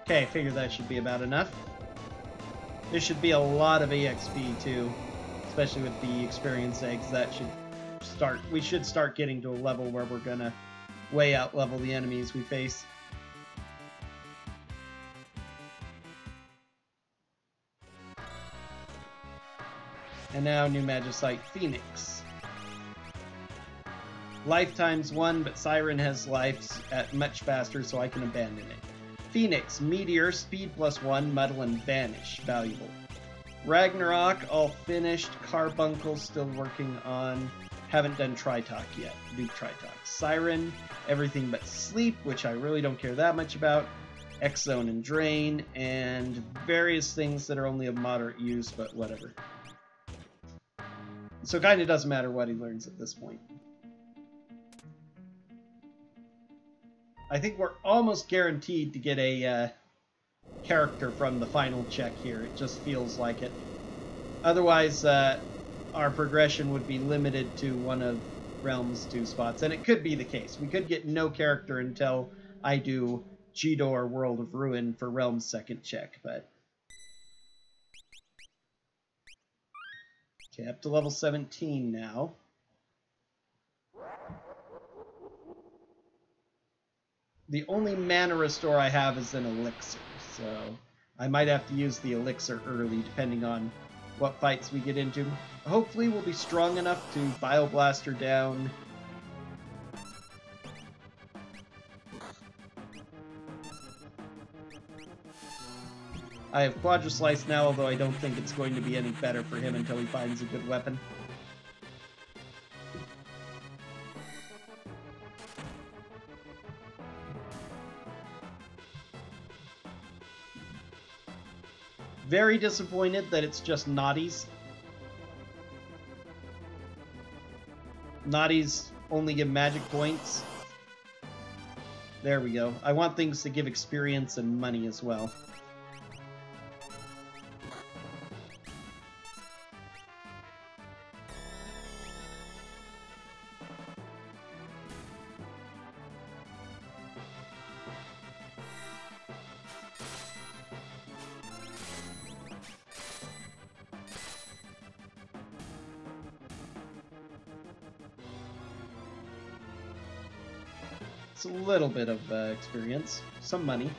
Okay, I figure that should be about enough. There should be a lot of EXP too, especially with the experience eggs. That should start. We should start getting to a level where we're gonna way out level the enemies we face. And now new Magicite Phoenix. Lifetime's 1, but Siren has lives at much faster, so I can abandon it. Phoenix, Meteor, Speed +1, Muddle, and Vanish. Valuable. Ragnarok, all finished. Carbuncle, still working on. Haven't done Tritalk yet. Do Tritalk. Siren, everything but Sleep, which I really don't care that much about. X-Zone and Drain, and various things that are only of moderate use, but whatever. So it kind of doesn't matter what he learns at this point. I think we're almost guaranteed to get a character from the final check here. It just feels like it. Otherwise, our progression would be limited to one of Realm's 2 spots, and it could be the case. We could get no character until I do G-Door World of Ruin for Realm's 2nd check, but... Okay, up to level 17 now. The only mana restore I have is an elixir, so I might have to use the elixir early, depending on what fights we get into. Hopefully we'll be strong enough to Bioblaster down. I have Quadra Slice now, although I don't think it's going to be any better for him until he finds a good weapon. Very disappointed that it's just Naughties. Naughties only give magic points. There we go. I want things to give experience and money as well. A little bit of experience, some money.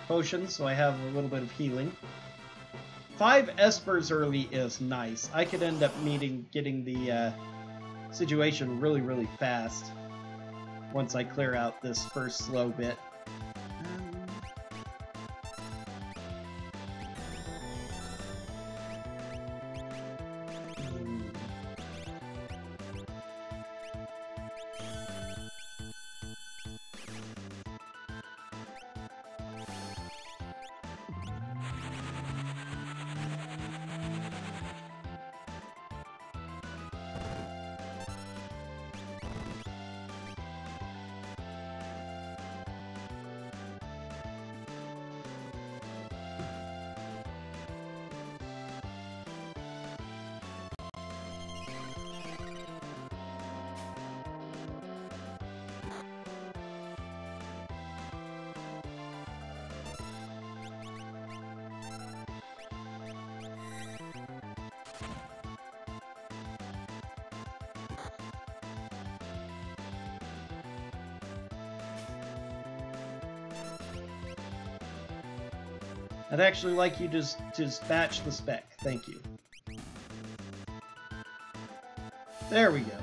Potions, so I have a little bit of healing. 5 Espers early is nice. I could end up getting the situation really, really fast once I clear out this first slow bit. I'd actually like you to dispatch the spec. Thank you. There we go.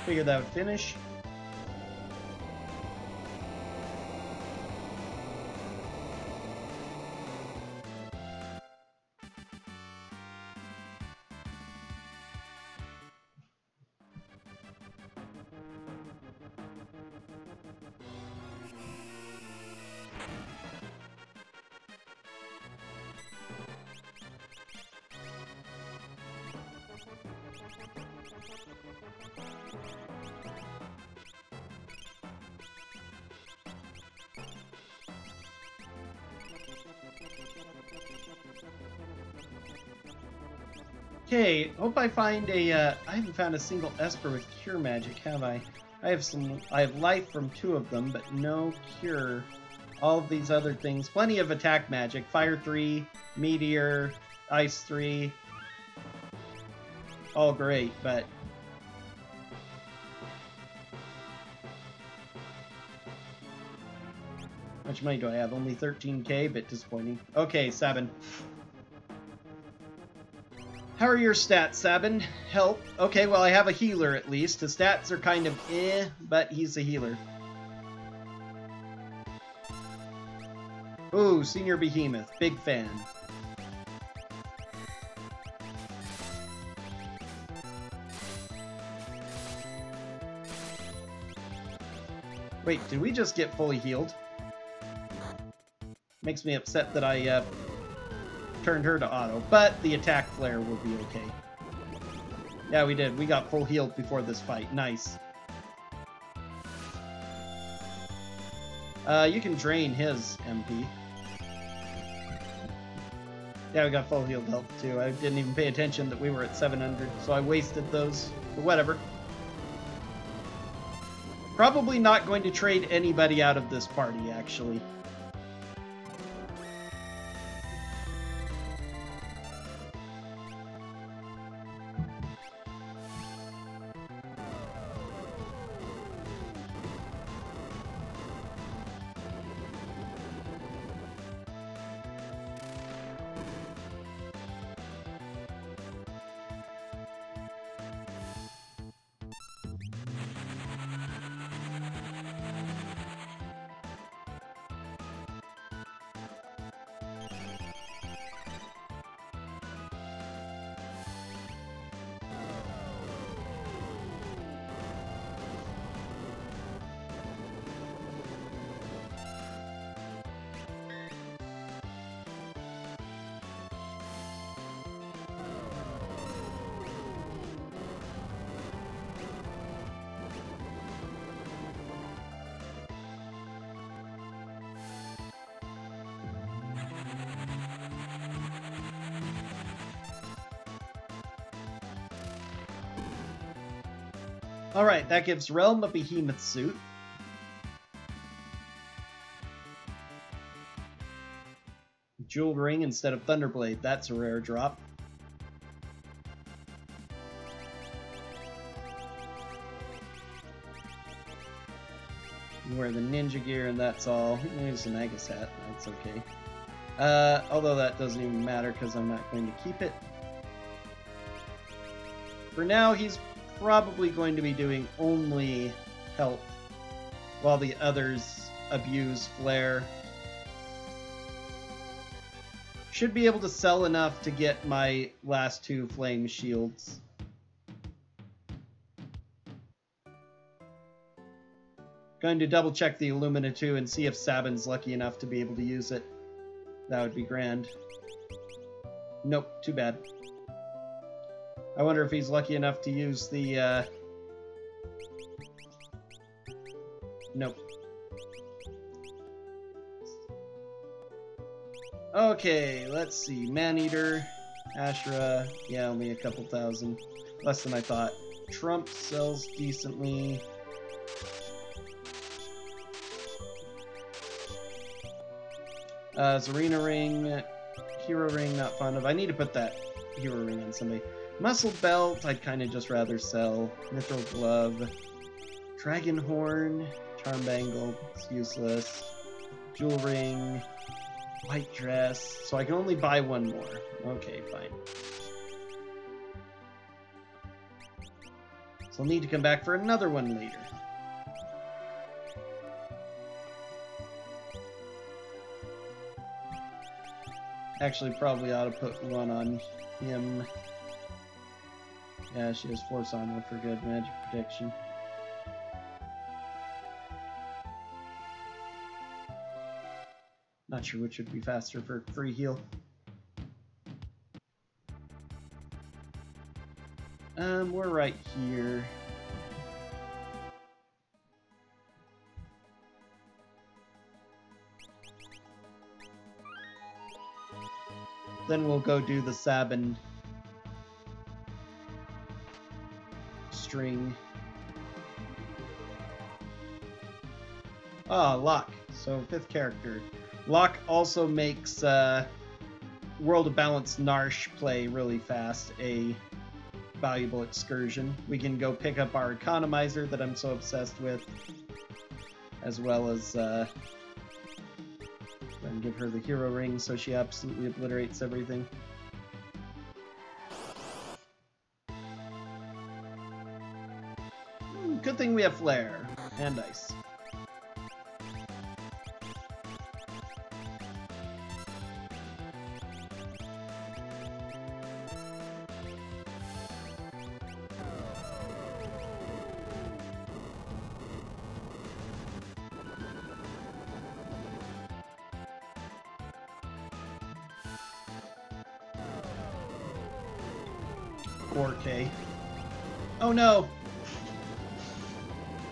Figured that would finish. Okay, hope I find a, I haven't found a single Esper with Cure Magic, have I? I have life from 2 of them, but no Cure. All of these other things, plenty of attack magic, Fire 3, Meteor, Ice 3. All great, but... How much money do I have? Only 13k, bit disappointing. Okay, Sabin. How are your stats, Sabin? Help. Okay, well, I have a healer at least. His stats are kind of eh, but he's a healer. Ooh, Senior Behemoth. Big fan. Wait, did we just get fully healed? Makes me upset that I, turned her to auto, but the attack flare will be okay. Yeah, we did. We got full healed before this fight. Nice. You can drain his MP. Yeah, we got full healed health too. I didn't even pay attention that we were at 700, so I wasted those. But whatever. Probably not going to trade anybody out of this party, actually. Alright, that gives Realm a Behemoth suit. Jeweled Ring instead of Thunderblade, that's a rare drop. You wear the ninja gear and that's all. There's an Agus hat, that's okay. Although that doesn't even matter because I'm not going to keep it. For now, he's probably going to be doing only health, while the others abuse flare. Should be able to sell enough to get my last 2 flame shields. Going to double check the Illumina too and see if Sabin's lucky enough to be able to use it. That would be grand. Nope, too bad. I wonder if he's lucky enough to use the, Nope. Okay, let's see. Maneater, Ashra, yeah, only a couple thousand. Less than I thought. Trump sells decently. Zarina Ring, Hero Ring, not fond of. I need to put that Hero Ring on somebody. Muscle Belt, I'd kind of just rather sell. Mithril Glove. Dragon Horn, Charm Bangle, it's useless. Jewel Ring, White Dress, so I can only buy one more. Okay, fine. So I'll need to come back for another one later. Actually, probably ought to put one on him. Yeah, she has Force Armor for good magic protection. Not sure which would be faster for free heal. We're right here. Then we'll go do the Sabin string. Ah, Locke. So 5th character. Locke also makes World of Balance Narsh play really fast, a valuable excursion. We can go pick up our economizer that I'm so obsessed with, as well as and give her the hero ring so she absolutely obliterates everything. Good thing we have Flare and Ice. Oh no!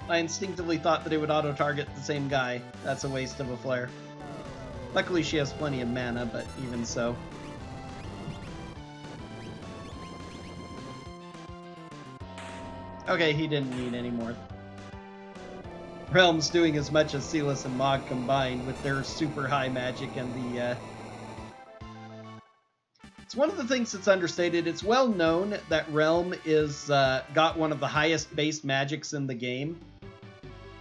I instinctively thought that it would auto-target the same guy. That's a waste of a flare. Luckily she has plenty of mana, but even so. Okay, he didn't need any more. Realm's doing as much as Silas and Mog combined with their super high magic and the It's one of the things that's understated. It's well known that Realm is got one of the highest base magics in the game.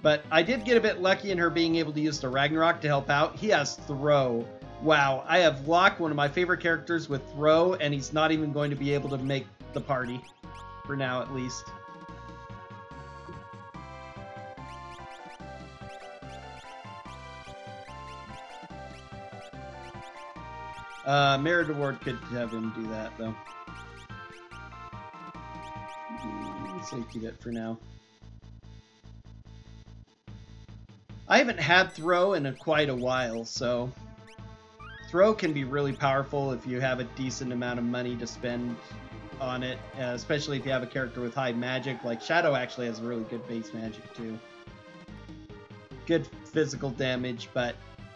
But I did get a bit lucky in her being able to use the Ragnarok to help out. He has Throw. Wow, I have Locke, one of my favorite characters, with Throw, and he's not even going to be able to make the party. For now, at least. Merit Award could have him do that, though. Safety bit for now. I haven't had Throw in quite a while, so... Throw can be really powerful if you have a decent amount of money to spend on it, especially if you have a character with high magic. Like, Shadow actually has really good base magic, too. Good physical damage, but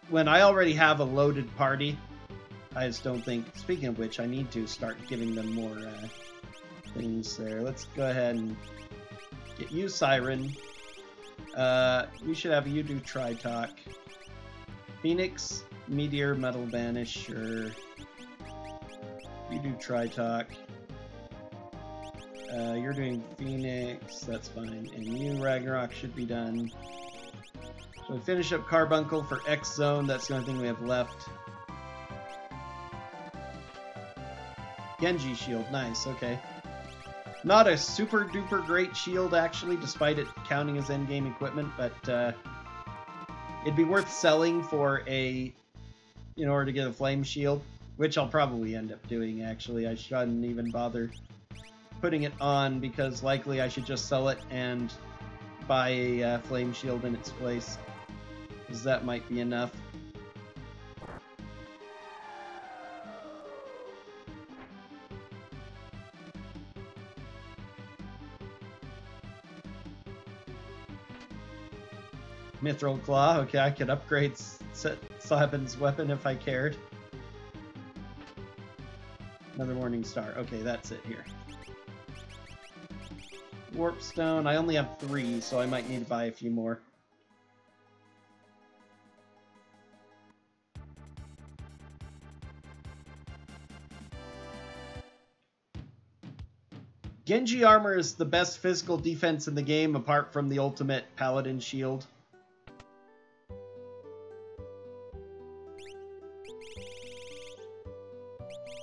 when I already have a loaded party... I just don't think... Speaking of which, I need to start giving them more things there. Let's go ahead and get you, Siren. We should have you do Tri-Talk. Phoenix, Meteor, Metal Banish, sure. You do Tri-Talk. You're doing Phoenix, that's fine. And you, Ragnarok, should be done. So we finish up Carbuncle for X-Zone, that's the only thing we have left. Genji shield, nice, okay. Not a super duper great shield actually, despite it counting as endgame equipment, but it'd be worth selling for in order to get a flame shield, which I'll probably end up doing actually. I shouldn't even bother putting it on because likely I should just sell it and buy a flame shield in its place, because that might be enough. Mithril Claw, okay, I could upgrade Sabin's weapon if I cared. Another Morning Star, okay, that's it here. Warp Stone, I only have 3, so I might need to buy a few more. Genji armor is the best physical defense in the game, apart from the ultimate paladin shield.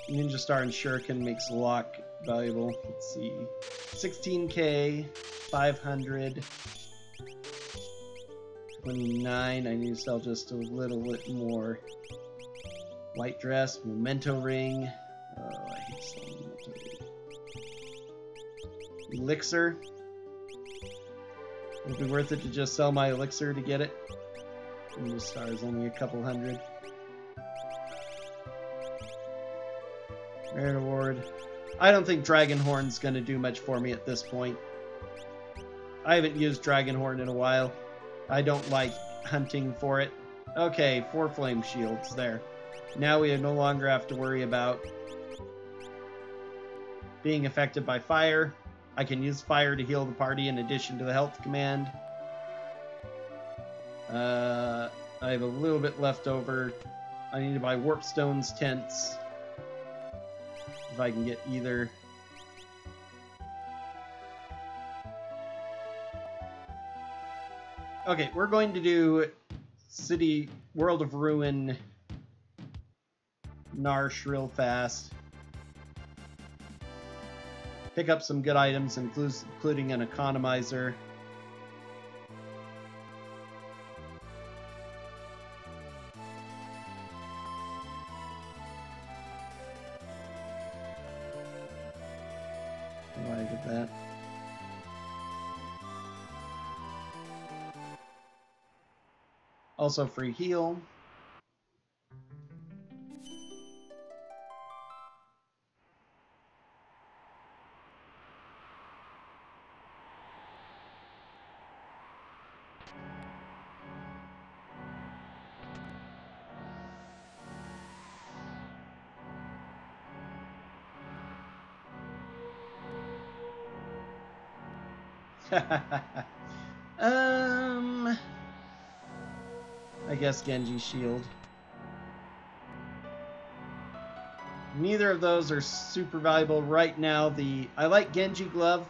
Ninja Star and Shuriken makes Locke valuable. Let's see. 16k, 500, 29. I need to sell just a little bit more. White dress, memento ring. Oh, I hate selling memento ring. Elixir. It'll be worth it to just sell my elixir to get it. Ninja Star is only a couple hundred. Merit Award. I don't think Dragonhorn's going to do much for me at this point. I haven't used Dragonhorn in a while. I don't like hunting for it. Okay, 4 flame shields there. Now we no longer have to worry about being affected by fire. I can use fire to heal the party in addition to the health command. I have a little bit left over. I need to buy Warpstone's tents. If I can get either. Okay, we're going to do City World of Ruin Narsh real fast. Pick up some good items, including an economizer. Oh, I did that. Also free heal. I guess Genji shield. Neither of those are super valuable right now. I like Genji glove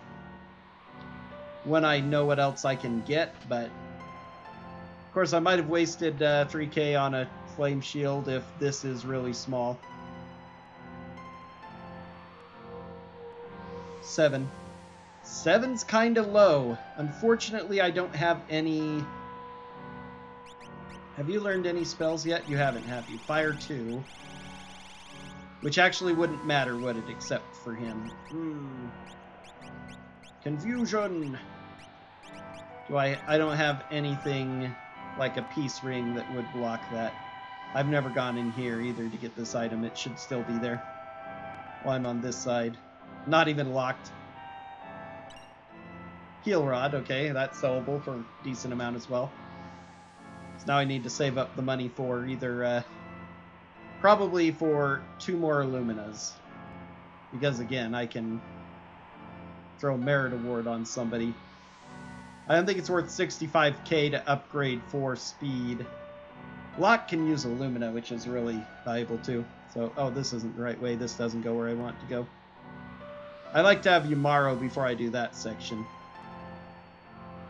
when I know what else I can get, but of course I might have wasted 3k on a flame shield if this is really small. 7. 7's kind of low. Unfortunately, I don't have any... Have you learned any spells yet? You haven't, have you? Fire 2. Which actually wouldn't matter, would it? Except for him. Confusion! I don't have anything like a peace ring that would block that. I've never gone in here either to get this item. It should still be there. While I'm on this side. Not even locked. Heal Rod, okay, that's sellable for a decent amount as well. So now I need to save up the money for either, probably for 2 more Illuminas. Because again, I can throw Merit Award on somebody. I don't think it's worth 65k to upgrade for speed. Locke can use Illumina, which is really valuable too. So, oh, this isn't the right way. This doesn't go where I want to go. I like to have Yumaro before I do that section.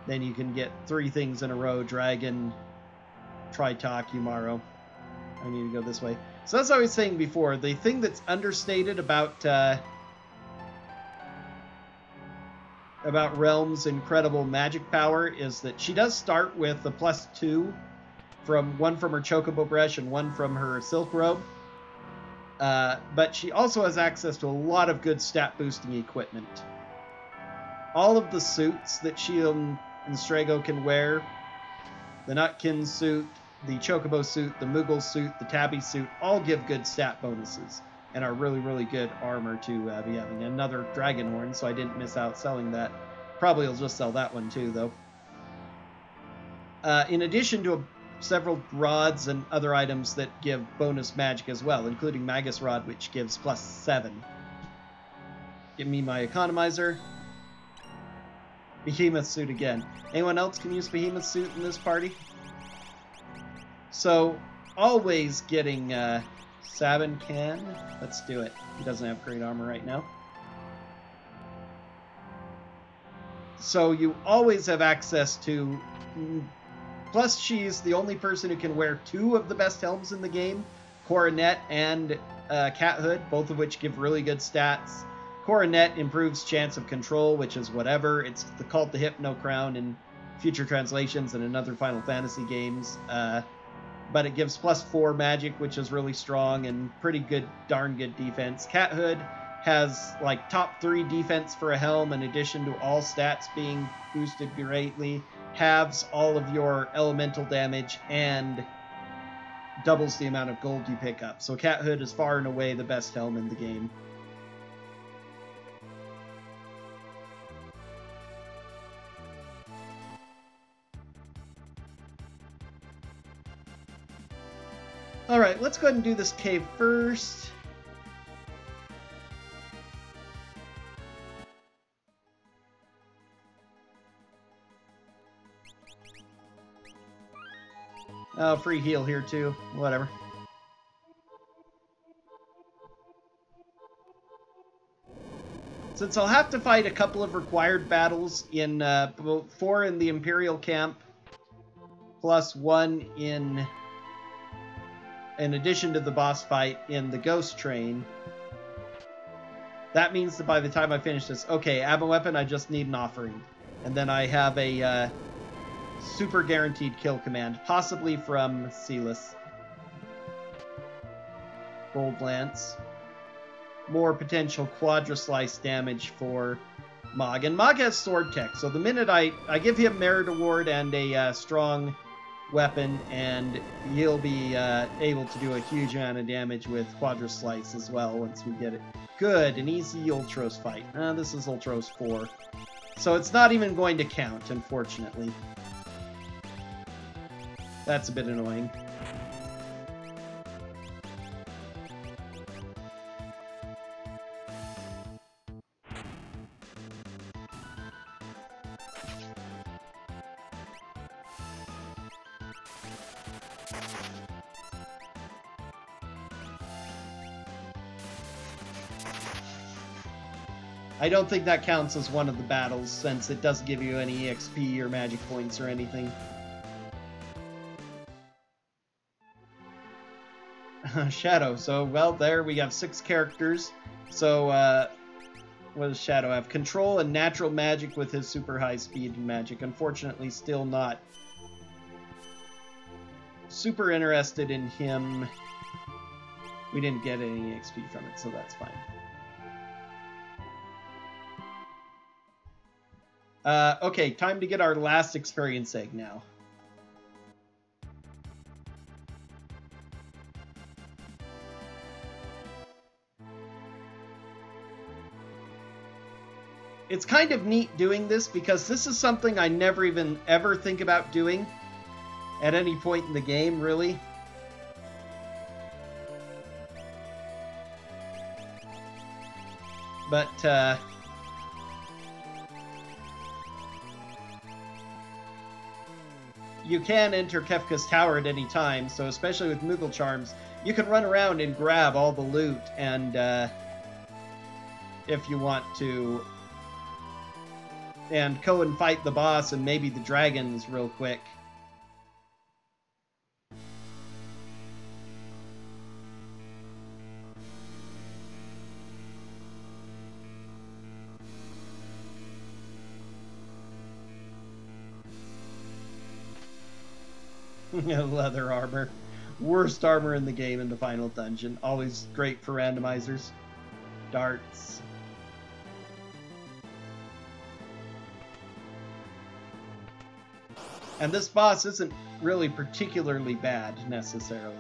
Then you can get 3 things in a row. Dragon, Tritok, Yumaro. I need to go this way. So as I was saying before, the thing that's understated about Realm's incredible magic power is that she does start with a +2 from one from her Chocobo Brush and 1 from her Silk Robe. But she also has access to a lot of good stat boosting equipment. All of the suits that she and Strago can wear, the Nutkin suit, the Chocobo suit, the Moogle suit, the Tabby suit, all give good stat bonuses and are really, really good armor to be having. Another Dragonhorn, so I didn't miss out selling that. Probably will just sell that one too, though. In addition to several rods and other items that give bonus magic as well, including Magus Rod, which gives +7. Give me my economizer. Behemoth suit again. Anyone else can use Behemoth suit in this party? So, always getting Sabin can. Let's do it. He doesn't have great armor right now. So you always have access to... Plus, she's the only person who can wear 2 of the best helms in the game, Coronet and Cat Hood, both of which give really good stats. Coronet improves chance of control, which is whatever. It's called the Hypno Crown in future translations and in other Final Fantasy games. But it gives +4 magic, which is really strong and pretty good, darn good defense. Cat Hood has like top 3 defense for a helm in addition to all stats being boosted greatly. Halves all of your elemental damage and doubles the amount of gold you pick up. So Cat Hood is far and away the best helm in the game. Alright, let's go ahead and do this cave first. Oh, free heal here too. Whatever. Since I'll have to fight a couple of required battles in 4 in the Imperial camp, plus 1 in addition to the boss fight in the Ghost Train, that means that by the time I finish this, okay, Abba Weapon, I just need an offering. And then I have a super guaranteed kill command, possibly from Celis. Gold Lance. More potential Quadra Slice damage for Mog. And Mog has sword tech, so the minute I give him Merit Award and a strong weapon, and he'll be able to do a huge amount of damage with Quadra Slice as well once we get it. Good, an easy Ultros fight. This is Ultros 4. So it's not even going to count, unfortunately. That's a bit annoying. I don't think that counts as one of the battles, since it doesn't give you any EXP or magic points or anything. Shadow. So, well, there we have 6 characters. So, what does Shadow have? Control and natural magic with his super high speed magic. Unfortunately, still not super interested in him. We didn't get any XP from it, so that's fine. Okay, time to get our last experience egg now. It's kind of neat doing this because this is something I never even ever think about doing at any point in the game, really. But, you can enter Kefka's tower at any time, so especially with Moogle Charms, you can run around and grab all the loot, and if you want to, and go and fight the boss and maybe the dragons real quick. Leather armor. Worst armor in the game in the final dungeon. Always great for randomizers. Darts. And this boss isn't really particularly bad, necessarily.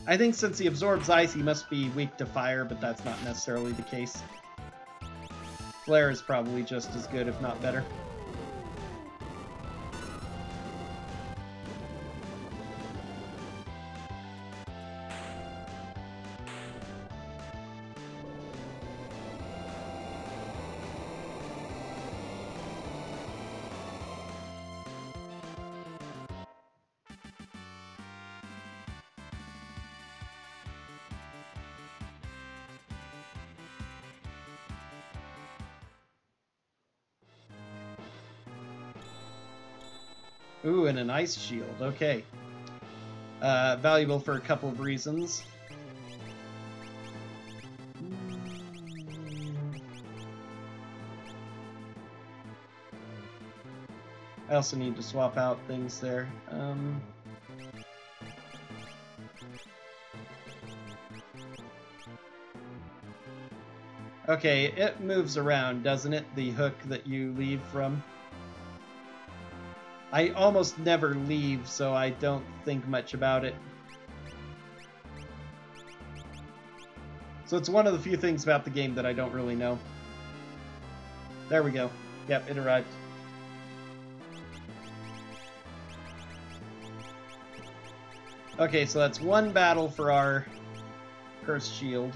I think since he absorbs ice, he must be weak to fire, but that's not necessarily the case. Flare is probably just as good, if not better. Ooh, and an ice shield. Okay. Valuable for a couple of reasons. I also need to swap out things there. Okay, it moves around, doesn't it? The hook that you leave from. I almost never leave, so I don't think much about it. So it's one of the few things about the game that I don't really know. There we go. Yep, it arrived. Okay, so that's one battle for our cursed shield.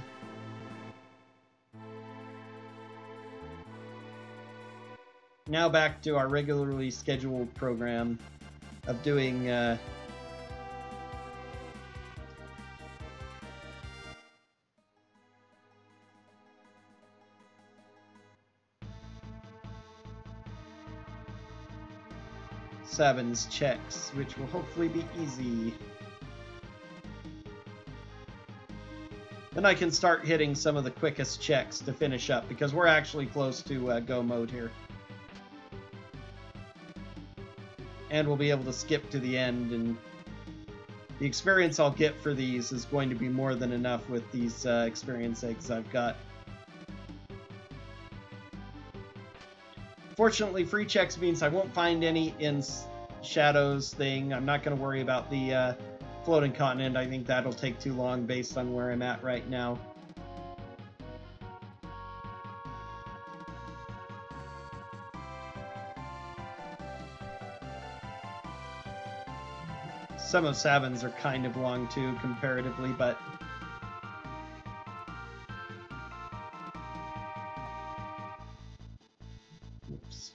Now back to our regularly scheduled program of doing Sabin's checks, which will hopefully be easy. Then I can start hitting some of the quickest checks to finish up, because we're actually close to go mode here. And we'll be able to skip to the end, and the experience I'll get for these is going to be more than enough with these experience eggs I've got. Fortunately, free checks means I won't find any in Shadow's thing. I'm not going to worry about the floating continent. I think that'll take too long based on where I'm at right now. Some of Sabin's are kind of long too, comparatively, but oops.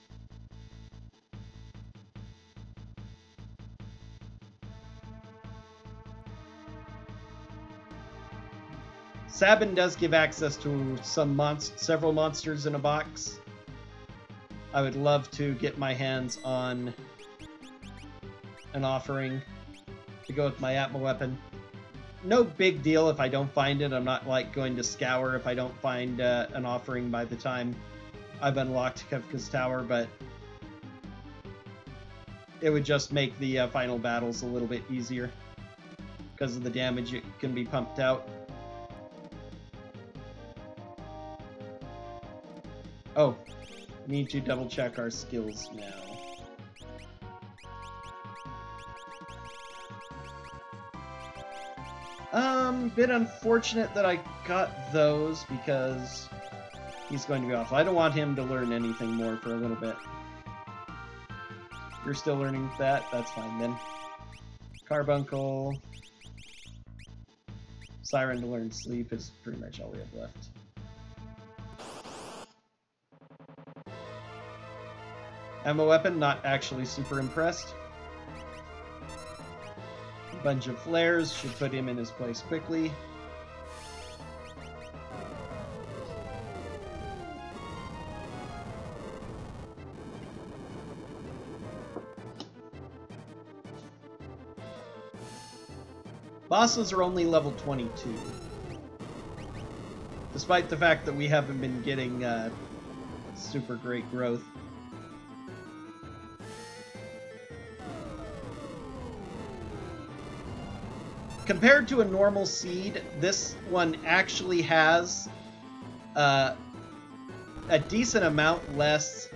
Sabin does give access to several monsters in a box. I would love to get my hands on an offering to go with my Atma weapon. No big deal if I don't find it. I'm not like going to scour if I don't find an offering by the time I've unlocked Kefka's Tower, but it would just make the final battles a little bit easier because of the damage it can be pumped out. Oh, need to double check our skills now. Bit unfortunate that I got those because he's going to be off. I don't want him to learn anything more for a little bit. You're still learning that? That's fine then. Carbuncle. Siren to learn sleep is pretty much all we have left. Ammo weapon, not actually super impressed. Bunch of flares should put him in his place quickly. Bosses are only level 22. Despite the fact that we haven't been getting super great growth. Compared to a normal seed, this one actually has a decent amount less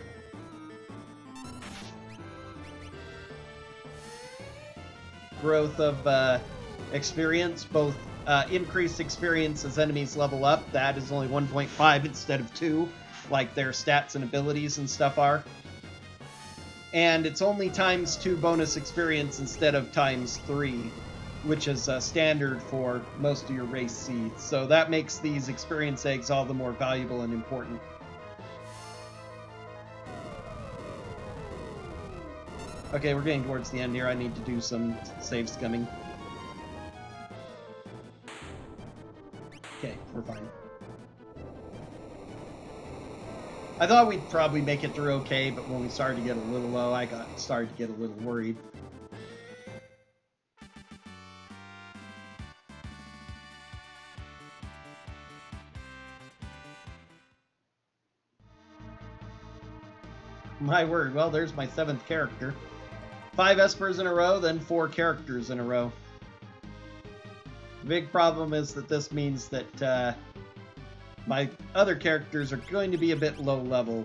growth of experience, both increased experience as enemies level up. That is only 1.5 instead of 2, like their stats and abilities and stuff are. And it's only ×2 bonus experience instead of ×3. Which is standard for most of your race seeds. So that makes these experience eggs all the more valuable and important. Okay, we're getting towards the end here. I need to do some save scumming. Okay, we're fine. I thought we'd probably make it through okay, but when we started to get a little low, I started to get a little worried. My word, well, there's my 7th character. 5 espers in a row, then 4 characters in a row. The big problem is that this means that my other characters are going to be a bit low level.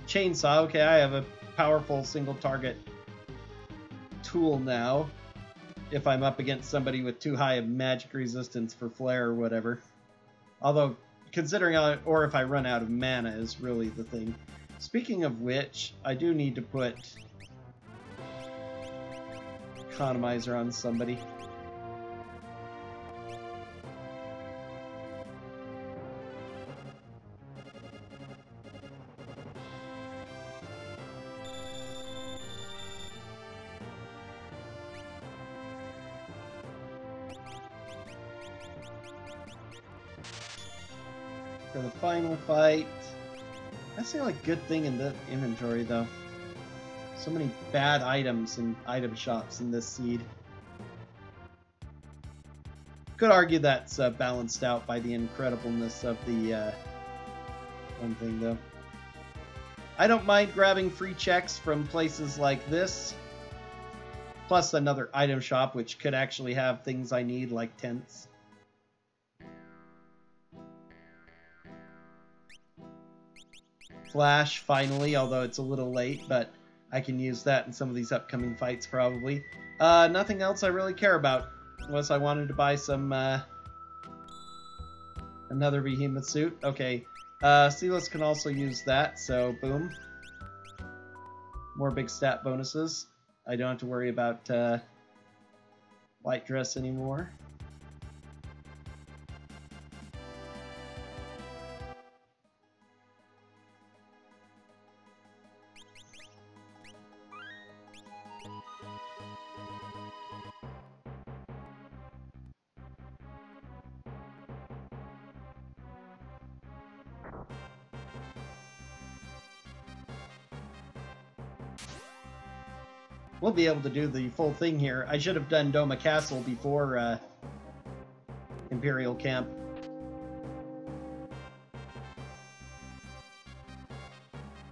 Chainsaw, okay, I have a powerful single target tool now. If I'm up against somebody with too high of magic resistance for flare or whatever. Although, considering, or if I run out of mana is really the thing. Speaking of which, I do need to put Randomizer on somebody. For the final fight. That's the only good thing in the inventory, though. So many bad items in item shops in this seed. Could argue that's balanced out by the incredibleness of the one thing, though. I don't mind grabbing free checks from places like this. Plus another item shop, which could actually have things I need, like tents. Flash, finally, although it's a little late, but I can use that in some of these upcoming fights, probably. Nothing else I really care about, unless I wanted to buy some, another behemoth suit. Okay, Silas can also use that, so boom. More big stat bonuses. I don't have to worry about, light dress anymore. We'll be able to do the full thing here. I should have done Doma Castle before Imperial Camp.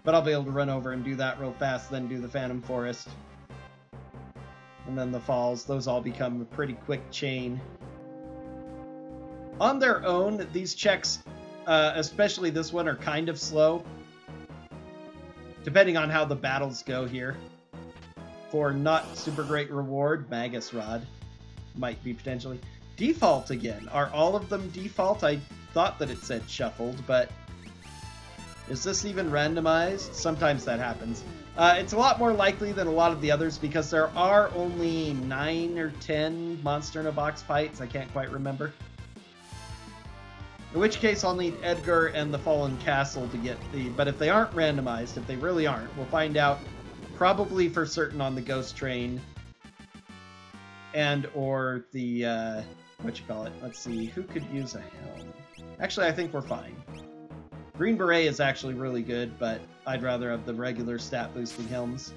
But I'll be able to run over and do that real fast, then do the Phantom Forest. And then the Falls. Those all become a pretty quick chain. On their own, these checks, especially this one, are kind of slow. Depending on how the battles go here. For not super great reward, Magus Rod might be potentially. Default again. Are all of them default? I thought that it said shuffled, but is this even randomized? Sometimes that happens. It's a lot more likely than a lot of the others because there are only 9 or 10 Monster in a Box fights. I can't quite remember. In which case I'll need Edgar and the Fallen Castle to get the... But if they aren't randomized, if they really aren't, we'll find out probably for certain on the Ghost Train and or the, let's see, who could use a helm? Actually, I think we're fine. Green Beret is actually really good, but I'd rather have the regular stat boosting helms,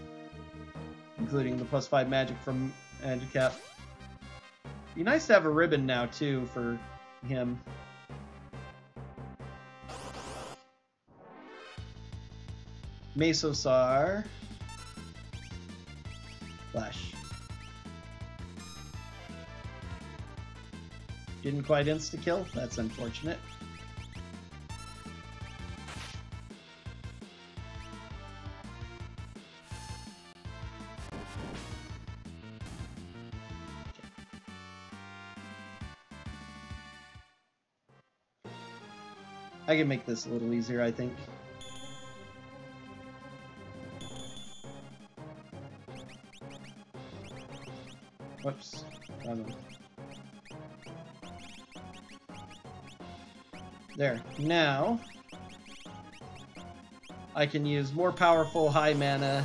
including the +5 magic from Handicap. Be nice to have a ribbon now, too, for him. Mesosar. Flash. Didn't quite insta-kill. That's unfortunate. I can make this a little easier, I think. Whoops. There. Now, I can use more powerful high mana.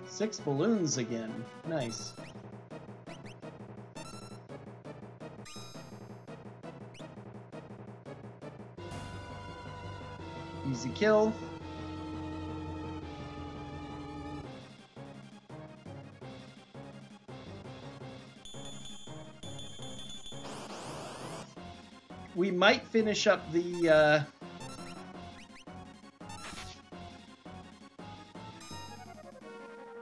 6 balloons again. Nice. Easy kill. We might finish up the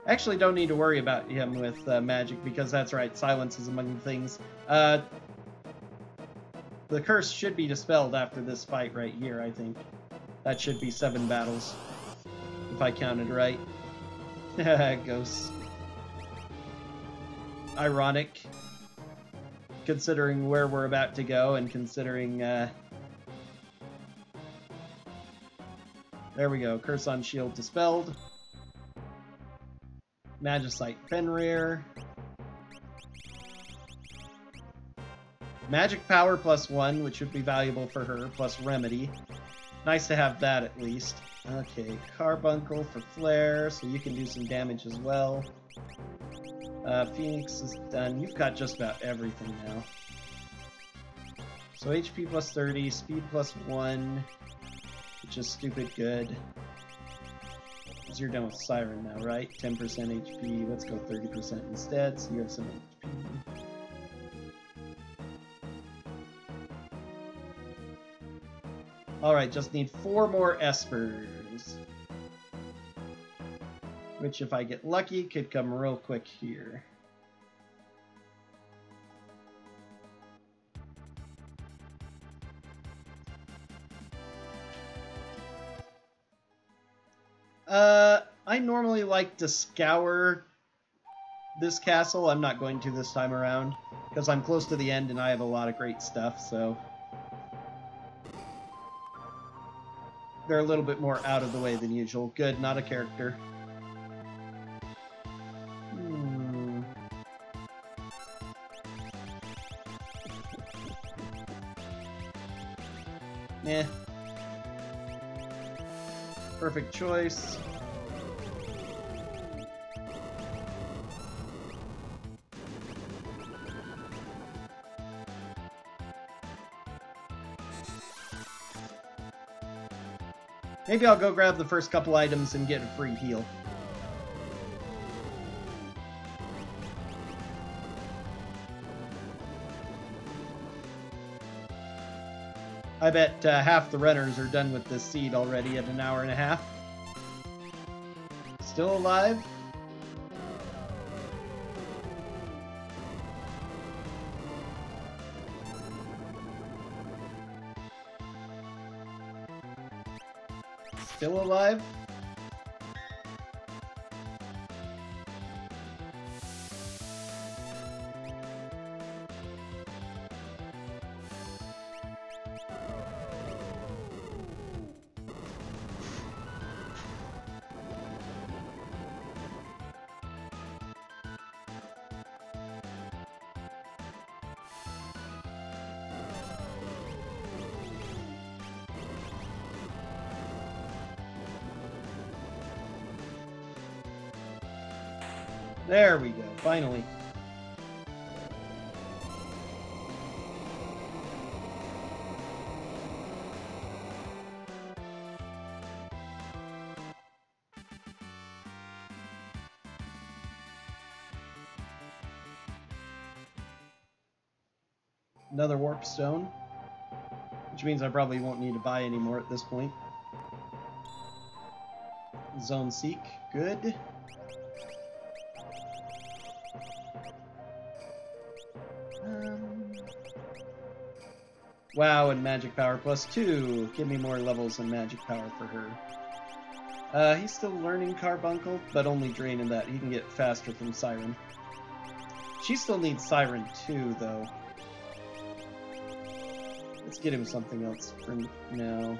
actually don't need to worry about him with magic, because that's right, silence is among the things. The curse should be dispelled after this fight right here, I think. That should be 7 battles, if I counted right. Ghosts. Ironic, considering where we're about to go, and considering, there we go, Curse on Shield dispelled. Magicite Fenrir. Magic Power +1, which would be valuable for her, plus Remedy. Nice to have that at least. Okay, Carbuncle for Flare, so you can do some damage as well. Phoenix is done. You've got just about everything now. So HP +30, Speed +1, which is stupid good. Because you're done with Siren now, right? 10% HP. Let's go 30% instead, so you have some HP. Alright, just need 4 more Espers. Which, if I get lucky, could come real quick here. I normally like to scour this castle. I'm not going to this time around, because I'm close to the end and I have a lot of great stuff, so... They're a little bit more out of the way than usual. Good, not a character. Eh. Perfect choice. Maybe I'll go grab the first couple items and get a free heal. I bet half the runners are done with this seed already at 1.5 hours. Still alive? Still alive? There we go, finally. Another warp stone, which means I probably won't need to buy any more at this point. Zone Seek, good. Wow, and magic power +2. Give me more levels and magic power for her. He's still learning Carbuncle, but only draining that. He can get faster from Siren. She still needs Siren too, though. Let's get him something else for now.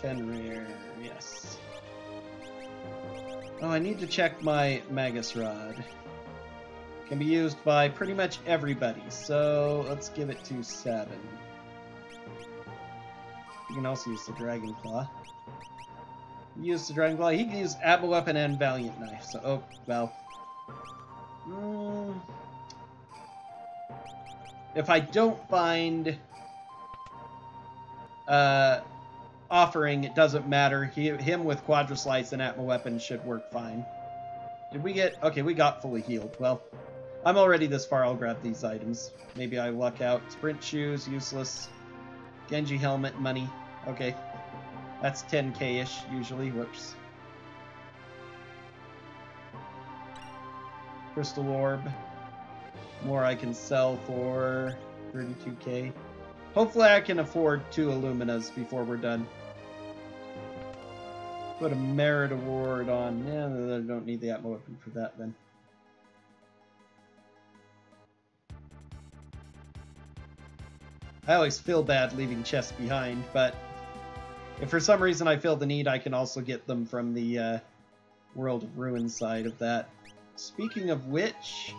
Fenrir, yes. Oh, I need to check my Magus Rod. Can be used by pretty much everybody, so let's give it to 7. You can also use the Dragon Claw. Use the Dragon Claw. He can use Atma Weapon and Valiant Knife, so, oh, well. if I don't find offering, it doesn't matter. Him with Quadra Slice and Atma Weapon should work fine. Did we get... Okay, we got fully healed. Well, I'm already this far. I'll grab these items. Maybe I luck out. Sprint shoes, useless. Genji helmet, money. Okay. That's 10k-ish, usually. Whoops. Crystal orb. More I can sell for 32k. Hopefully I can afford 2 Illuminas before we're done. Put a merit award on. Yeah, I don't need the Atma weapon for that then. I always feel bad leaving chests behind, but if for some reason I feel the need, I can also get them from the World of Ruin side of that. Speaking of which,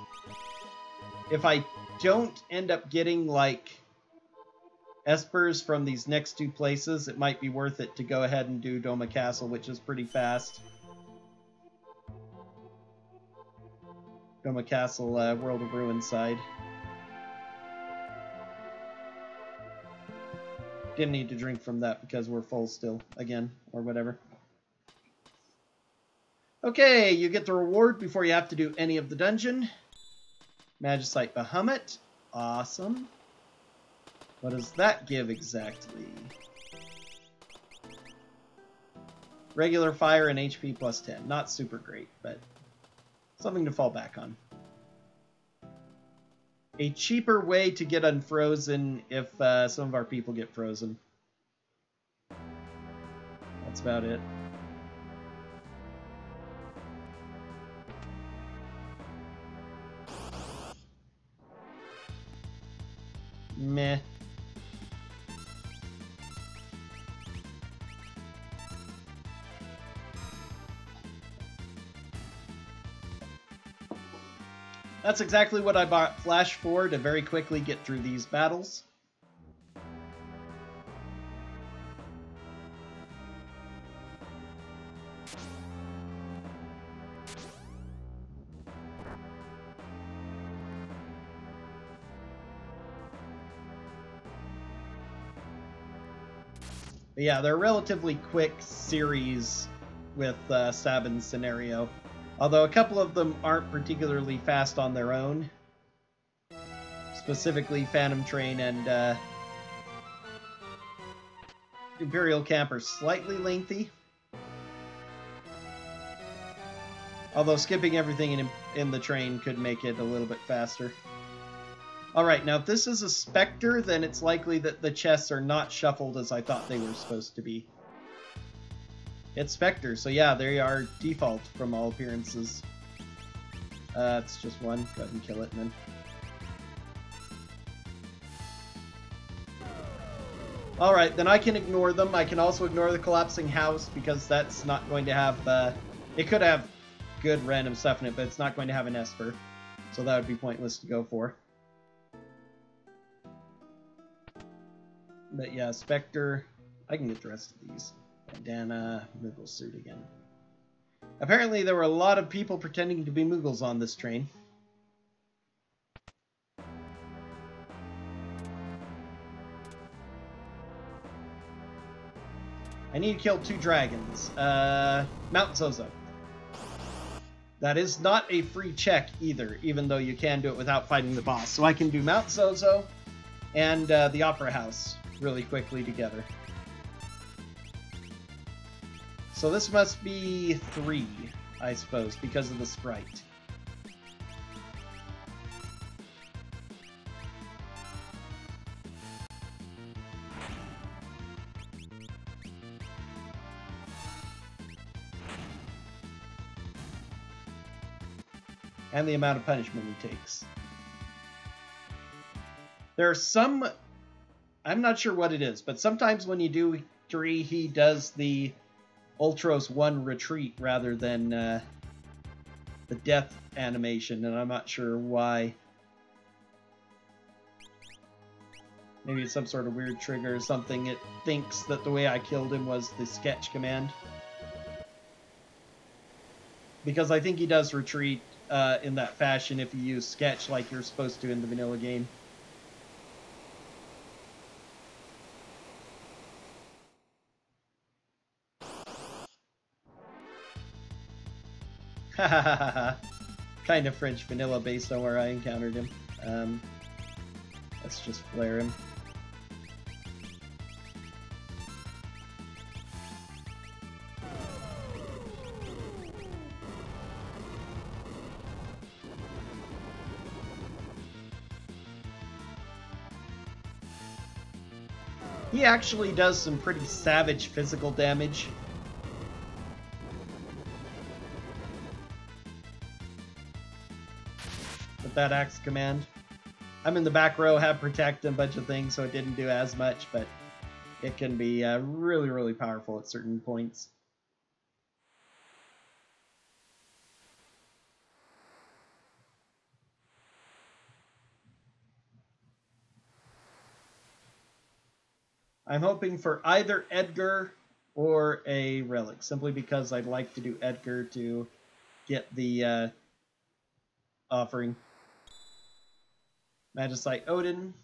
if I don't end up getting, like, Espers from these next 2 places, it might be worth it to go ahead and do Doma Castle, which is pretty fast. Doma Castle, World of Ruin side. Didn't need to drink from that because we're full still, again, or whatever. Okay, you get the reward before you have to do any of the dungeon. Magicite Bahamut. Awesome. What does that give exactly? Regular fire and HP plus 10. Not super great, but something to fall back on. A cheaper way to get unfrozen if some of our people get frozen. That's about it. Meh. That's exactly what I bought Flash for, to very quickly get through these battles. But yeah, they're a relatively quick series with Sabin's scenario. Although a couple of them aren't particularly fast on their own. Specifically, Phantom Train and Imperial Camp are slightly lengthy. Although skipping everything in the train could make it a little bit faster. Alright, now if this is a Spectre, then it's likely that the chests are not shuffled as I thought they were supposed to be. It's Spectre, so yeah, they are default from all appearances. It's just one. Go ahead and kill it, and then... Alright, then I can ignore them. I can also ignore the collapsing house, because that's not going to have... it could have good random stuff in it, but it's not going to have an Esper. So that would be pointless to go for. But yeah, Spectre... I can get the rest of these. Bandana, Moogle suit again. Apparently there were a lot of people pretending to be Moogles on this train. I need to kill 2 dragons. Mount Zozo. That is not a free check either, even though you can do it without fighting the boss. So I can do Mount Zozo and the Opera House really quickly together. So this must be 3, I suppose, because of the sprite. And the amount of punishment he takes. There are some... I'm not sure what it is, but sometimes when you do 3, he does the Ultros 1 retreat rather than the death animation, and I'm not sure why. Maybe it's some sort of weird trigger or something. It thinks that the way I killed him was the sketch command. Because I think he does retreat in that fashion if you use sketch like you're supposed to in the vanilla game. Ha ha ha ha ha. Kind of French vanilla based on where I encountered him. Let's just flare him. He actually does some pretty savage physical damage. With that axe command. I'm in the back row, have protect and a bunch of things, so it didn't do as much, but it can be really, really powerful at certain points. I'm hoping for either Edgar or a relic, simply because I'd like to do Edgar to get the offering. Magicite Odin.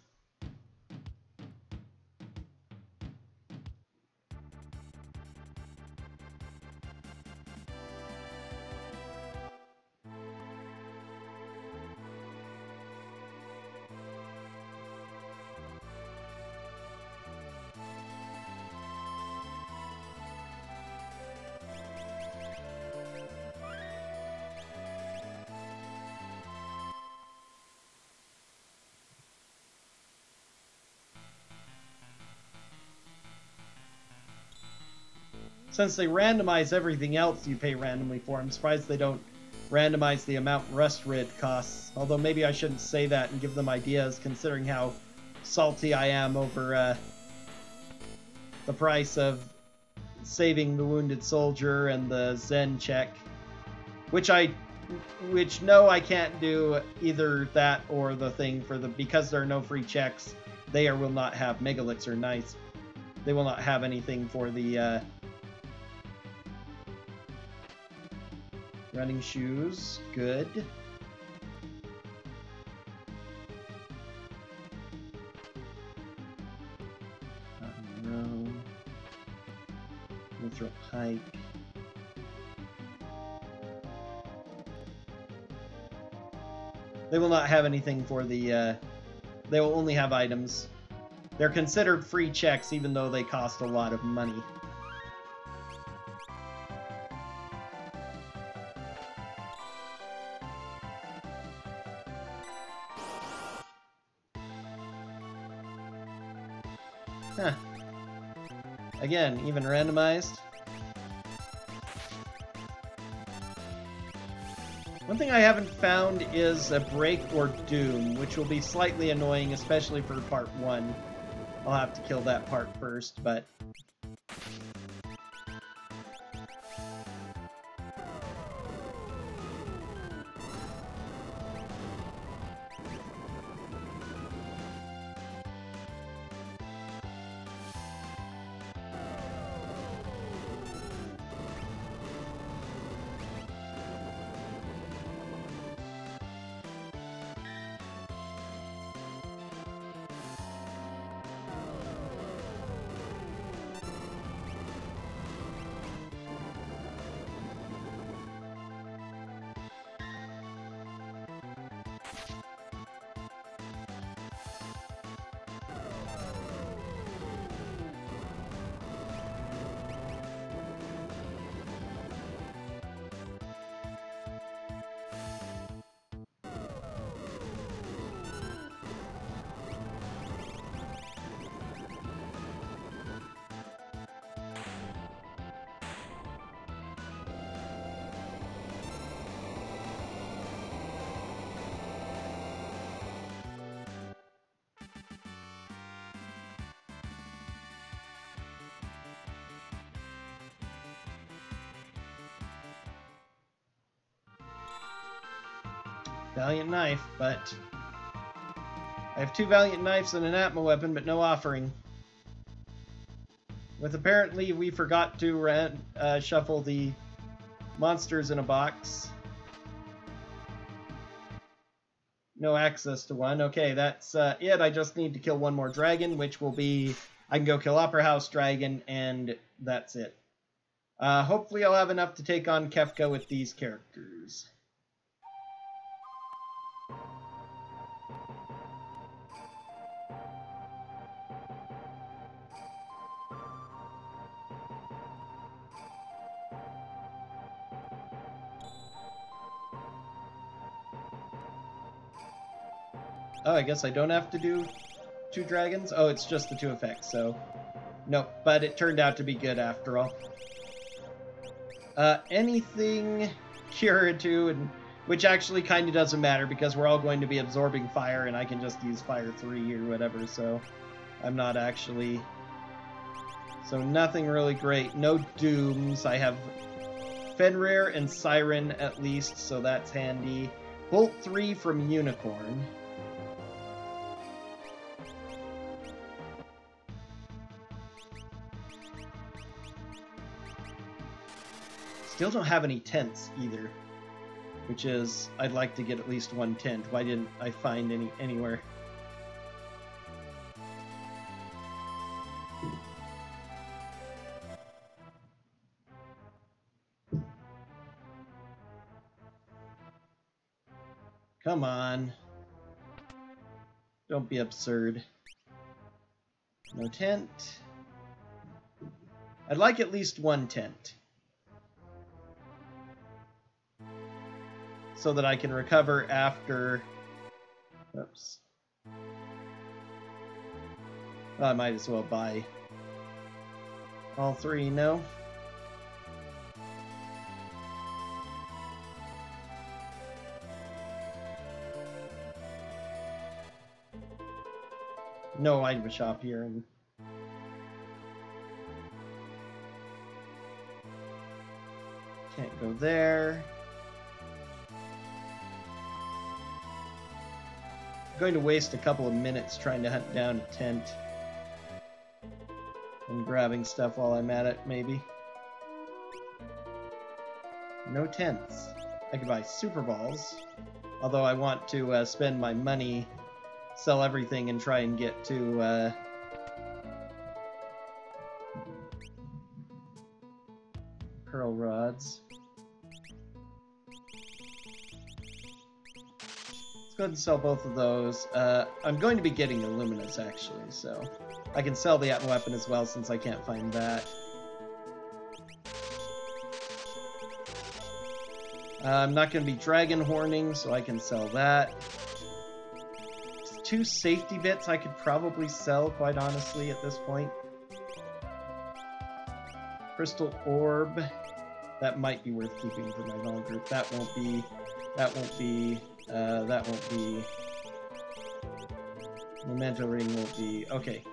Since they randomize everything else you pay randomly for, I'm surprised they don't randomize the amount Rust Rid costs. Although maybe I shouldn't say that and give them ideas, considering how salty I am over the price of saving the wounded soldier and the Zen check. Which no, I can't do either that or the thing for the, because there are no free checks, they will not have Megalix or Nice. They will not have anything for the running shoes. Good. No. Mithril Pike. They will not have anything for the, they will only have items. They're considered free checks even though they cost a lot of money. Huh. Again, even randomized. One thing I haven't found is a break or doom, which will be slightly annoying, especially for part 1. I'll have to kill that part first, but... Valiant Knife, but... I have 2 Valiant Knives and an Atma weapon, but no offering. With apparently we forgot to shuffle the monsters in a box. No access to one. Okay, that's it. I just need to kill one more dragon, which will be... I can go kill Opera House Dragon, and that's it. Hopefully I'll have enough to take on Kefka with these characters. Oh, I guess I don't have to do 2 dragons? Oh, it's just the 2 effects, so... Nope, but it turned out to be good after all. Anything Cura 2, and which actually kind of doesn't matter because we're all going to be absorbing fire and I can just use fire 3 or whatever, so I'm not actually... So nothing really great. No dooms. I have Fenrir and Siren at least, so that's handy. Bolt 3 from Unicorn. Still don't have any tents either, which is, I'd like to get at least 1 tent. Why didn't I find any anywhere? Come on. Don't be absurd. No tent. I'd like at least 1 tent, so that I can recover after... Oops. Well, I might as well buy all 3, no? No item shop here. And can't go there. I'm going to waste a couple of minutes trying to hunt down a tent and grabbing stuff while I'm at it, maybe. No tents. I could buy super balls, although I want to spend my money, sell everything, and try and get to pearl rods. Let's go ahead and sell both of those. I'm going to be getting Illuminus, actually, so I can sell the Atma weapon as well, since I can't find that. I'm not going to be dragon horning, so I can sell that. 2 safety bits I could probably sell, quite honestly, at this point. Crystal orb. That might be worth keeping for my Valen group. That won't be... That won't be... that won't be... Memento ring won't be... Okay.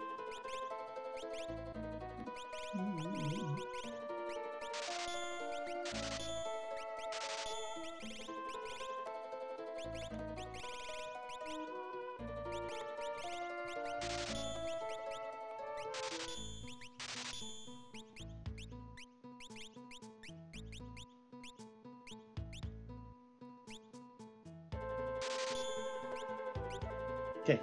Okay.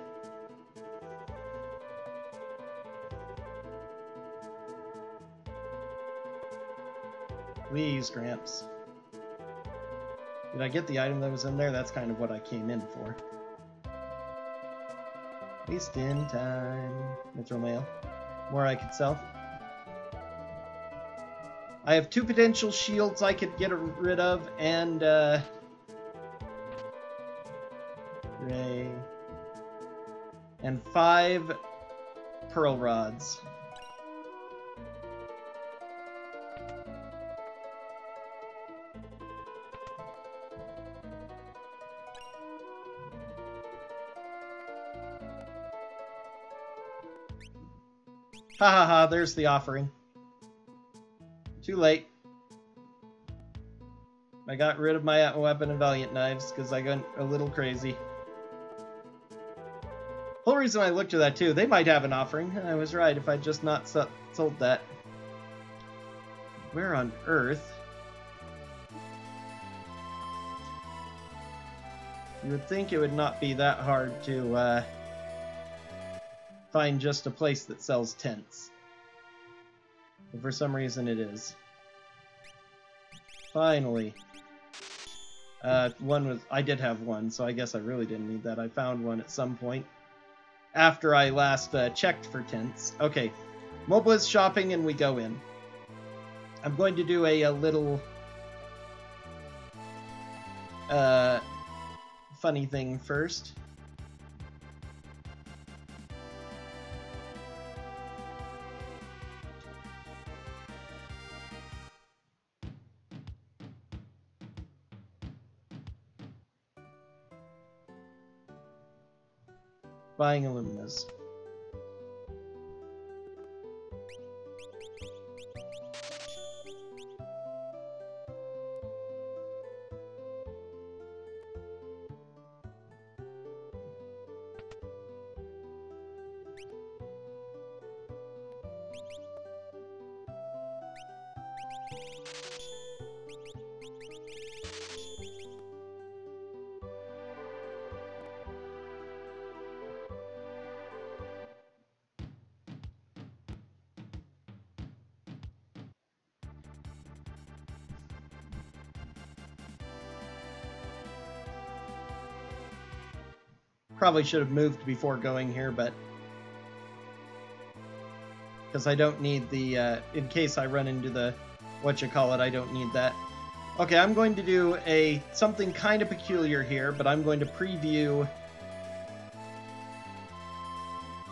Please, Gramps. Did I get the item that was in there? That's kind of what I came in for. Wasting time. Mithril mail. More I could sell. I have 2 potential shields I could get rid of, and Ray. And 5 pearl rods. Ha ha ha, there's the offering. Too late. I got rid of my Atma weapon and Valiant knives because I got a little crazy. Whole reason I looked at that too, they might have an offering. I was right if I just not sold that. Where on earth? You would think it would not be that hard to find just a place that sells tents. But for some reason it is. Finally. I did have one, so I guess I really didn't need that. I found one at some point after I last checked for tints. Okay, Mobliz shopping, and we go in. I'm going to do a little funny thing first. Buying Illuminas. Probably should have moved before going here, but because I don't need the, in case I run into the, I don't need that. Okay, I'm going to do something kind of peculiar here, but I'm going to preview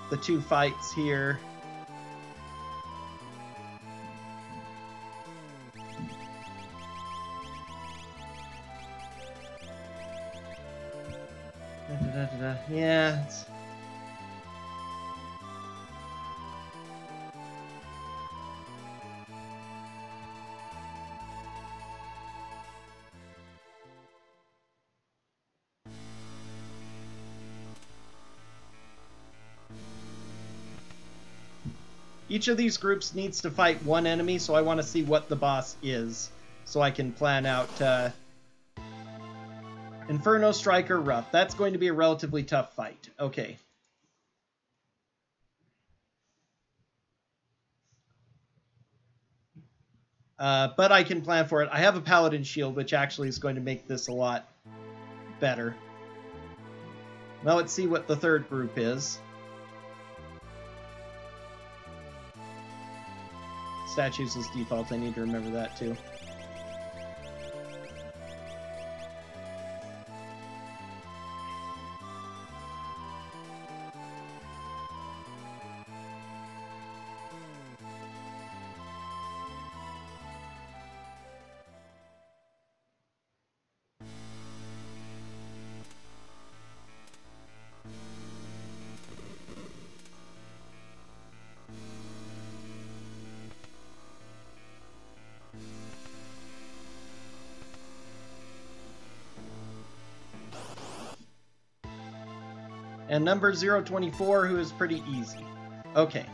the two fights here. Yeah. Each of these groups needs to fight one enemy, so I want to see what the boss is, so I can plan out Inferno, Striker, Rough. That's going to be a relatively tough fight. Okay. But I can plan for it. I have a Paladin Shield, which actually is going to make this a lot better. Now let's see what the third group is. Statues is default. I need to remember that too. And number 024, who is pretty easy. Okay.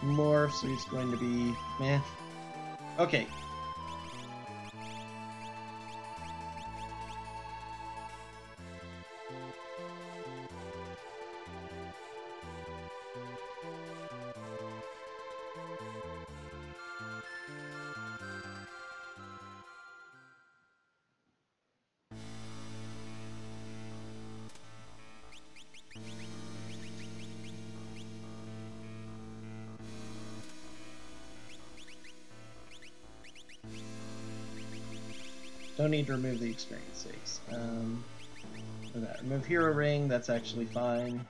Morph, so he's going to be meh. Okay. Don't need to remove the experience 6. For that, remove hero ring, that's actually fine.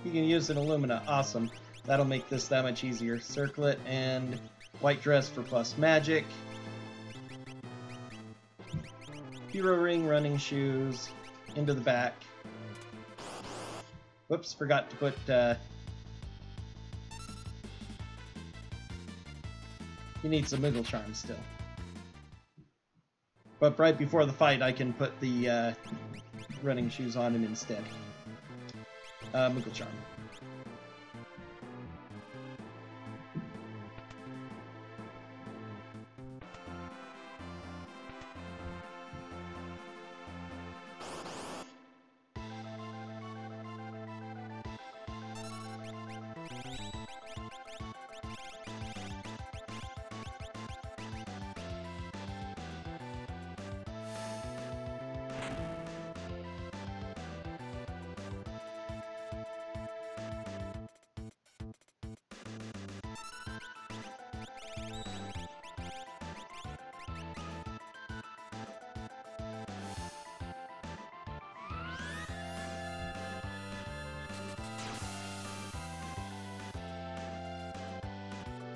You can use an Illumina. Awesome. That'll make this that much easier. Circlet and white dress for plus magic. Hero ring, running shoes, into the back. Whoops, forgot to put... You need some Moogle Charm still. But right before the fight, I can put the running shoes on him instead. Moogle Charm.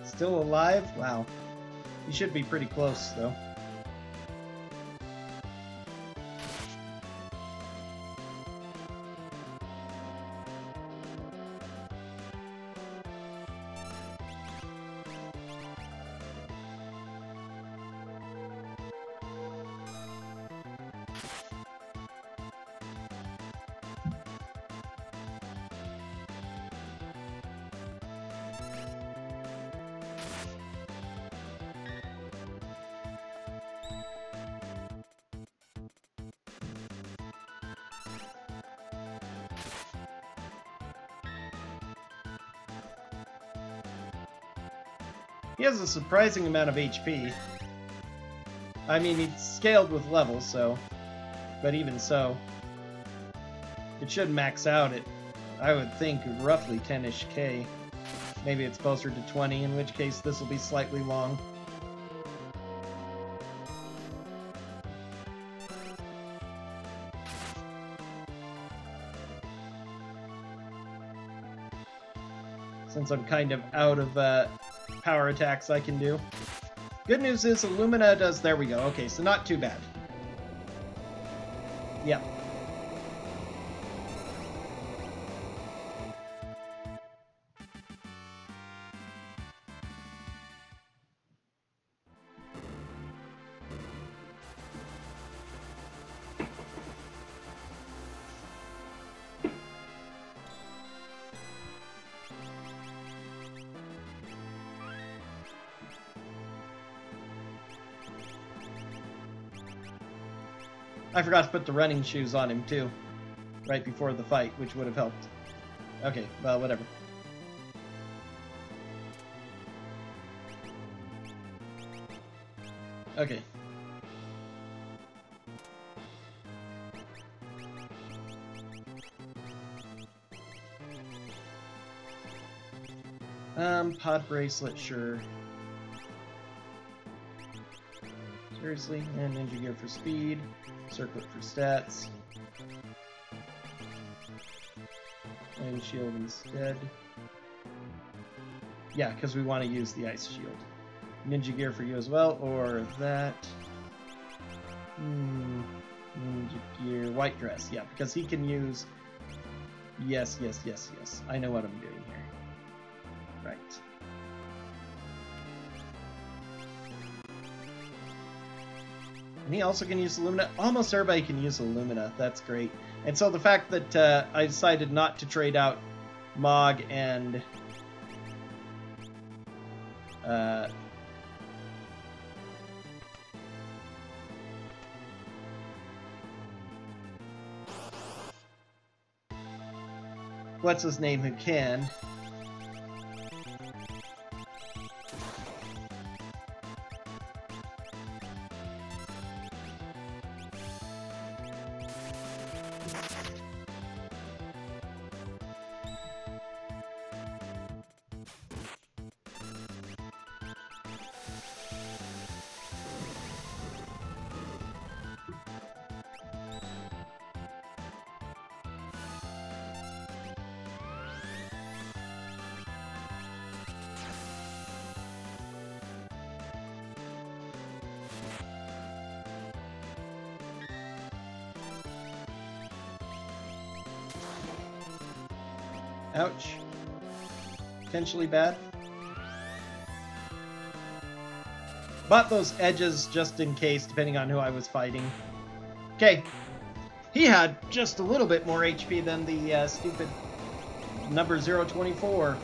Still alive? Wow. You should be pretty close, though. He has a surprising amount of HP. I mean, he's scaled with levels, so... But even so... It should max out at, I would think, roughly 10-ish K. Maybe it's closer to 20, in which case this will be slightly long. Since I'm kind of out of power attacks I can do. Good news is Illumina does... There we go. Okay, so not too bad. Yep. I forgot to put the running shoes on him, too. Right before the fight, which would have helped. Okay, well, whatever. Okay. Pod bracelet, sure. Seriously? And ninja gear for speed. Circlet for stats. And shield instead. Yeah, because we want to use the ice shield. Ninja gear for you as well, or that. Ninja gear, white dress, yeah, because he can use... Yes. I know what I'm doing here. Right. And he also can use Illumina. Almost everybody can use Illumina. That's great. And so the fact that I decided not to trade out Mog and... what's his name who can... Ouch. Potentially bad. Bought those edges just in case, depending on who I was fighting. Okay. He had just a little bit more HP than the stupid number 024.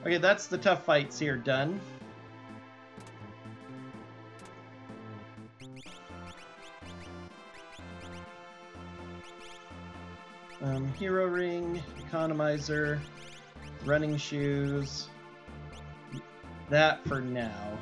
Okay, that's the tough fights here done. Hero ring, economizer, running shoes. That for now.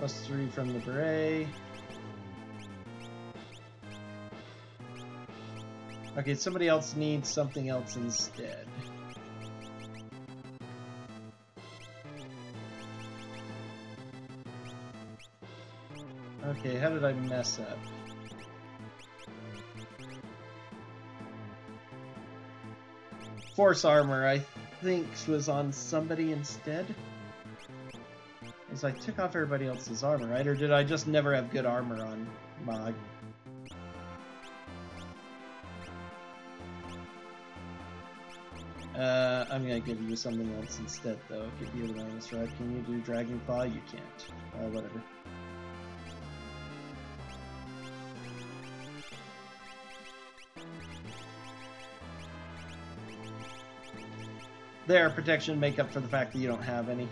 +3 from the beret. Okay, somebody else needs something else instead. Okay, how did I mess up? Force armor, I think, was on somebody instead. Because I took off everybody else's armor, right? Or did I just never have good armor on Mog? I'm gonna give you something else instead, though. Give you the minus rod. Can you do Dragon Claw? You can't. Whatever. There, protection make up for the fact that you don't have any.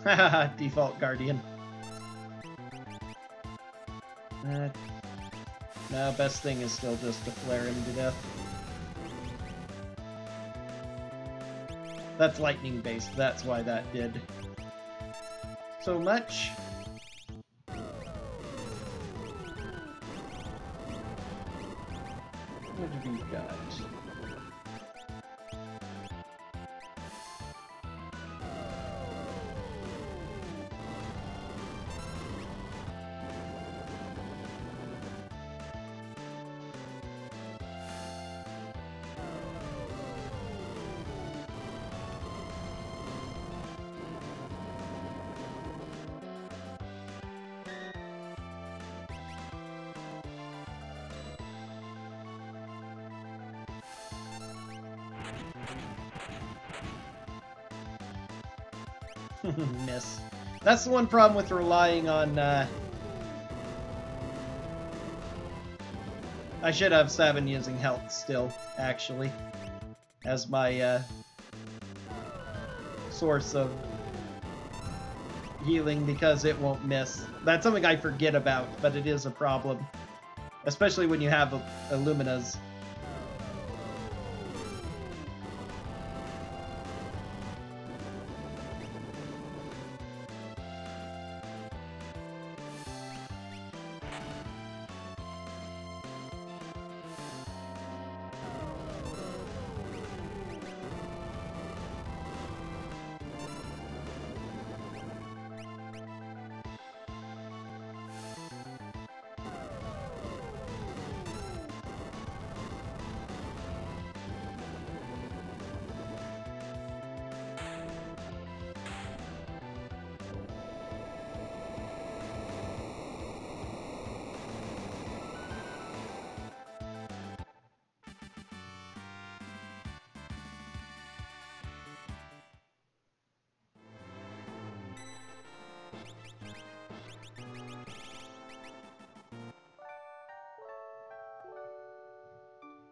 Haha, default Guardian. No, best thing is still just to flare him to death. That's lightning based, that's why that did so much. What have we got? Miss. That's the one problem with relying on, I should have Sabin using health still, actually, as my, source of healing, because it won't miss. That's something I forget about, but it is a problem. Especially when you have Illuminas.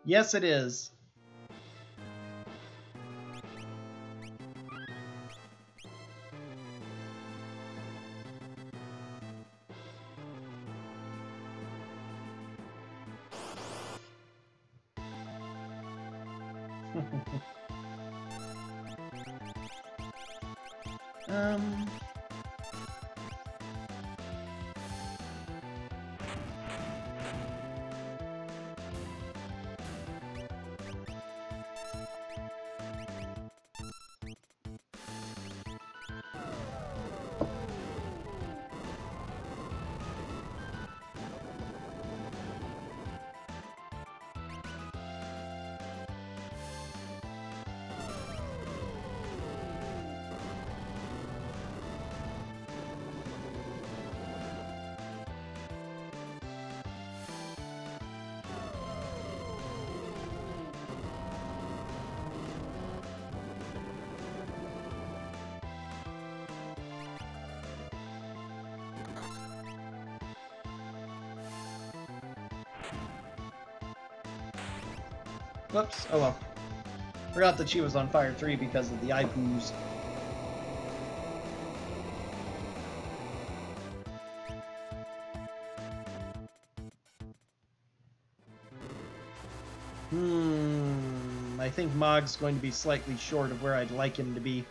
Yes, it is. Whoops. Oh well. Forgot that she was on fire 3 because of the ipoos. I think Mog's going to be slightly short of where I'd like him to be.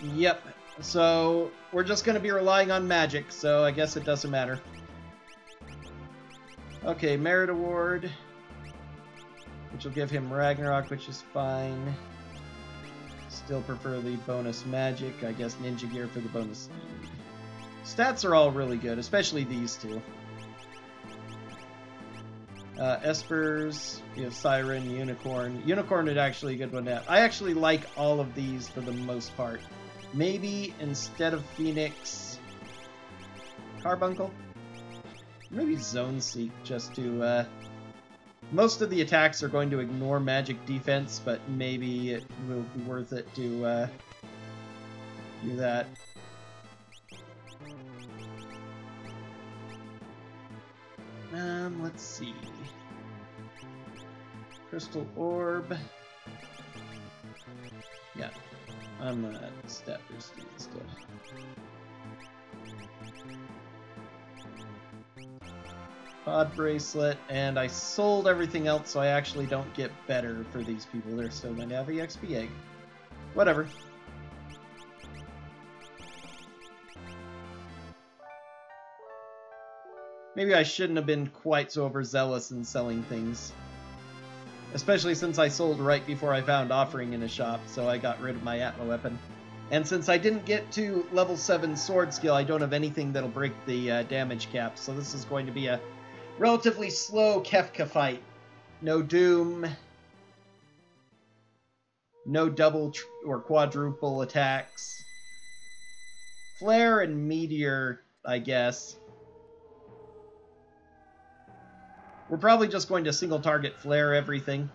Yep. So, we're just going to be relying on magic, so I guess it doesn't matter. Okay, Merit Award, which will give him Ragnarok, which is fine. Still prefer the bonus magic. I guess Ninja Gear for the bonus speed. Stats are all really good, especially these two. Espers, we have Siren, Unicorn. Unicorn is actually a good one to have. I actually like all of these for the most part. Maybe instead of Phoenix, Carbuncle? Maybe Zone Seek, just to, most of the attacks are going to ignore magic defense, but maybe it will be worth it to, do that. Let's see. Crystal Orb. Yeah. I'm gonna stat boosting instead. Pod Bracelet, and I sold everything else, so I actually don't get better for these people. They're still going to have a XP egg. Whatever. Maybe I shouldn't have been quite so overzealous in selling things. Especially since I sold right before I found Offering in a shop, so I got rid of my Atma weapon. And since I didn't get to level 7 sword skill, I don't have anything that'll break the damage cap, so this is going to be a relatively slow Kefka fight. No Doom. No double or quadruple attacks. Flare and Meteor, I guess. We're probably just going to single target Flare everything.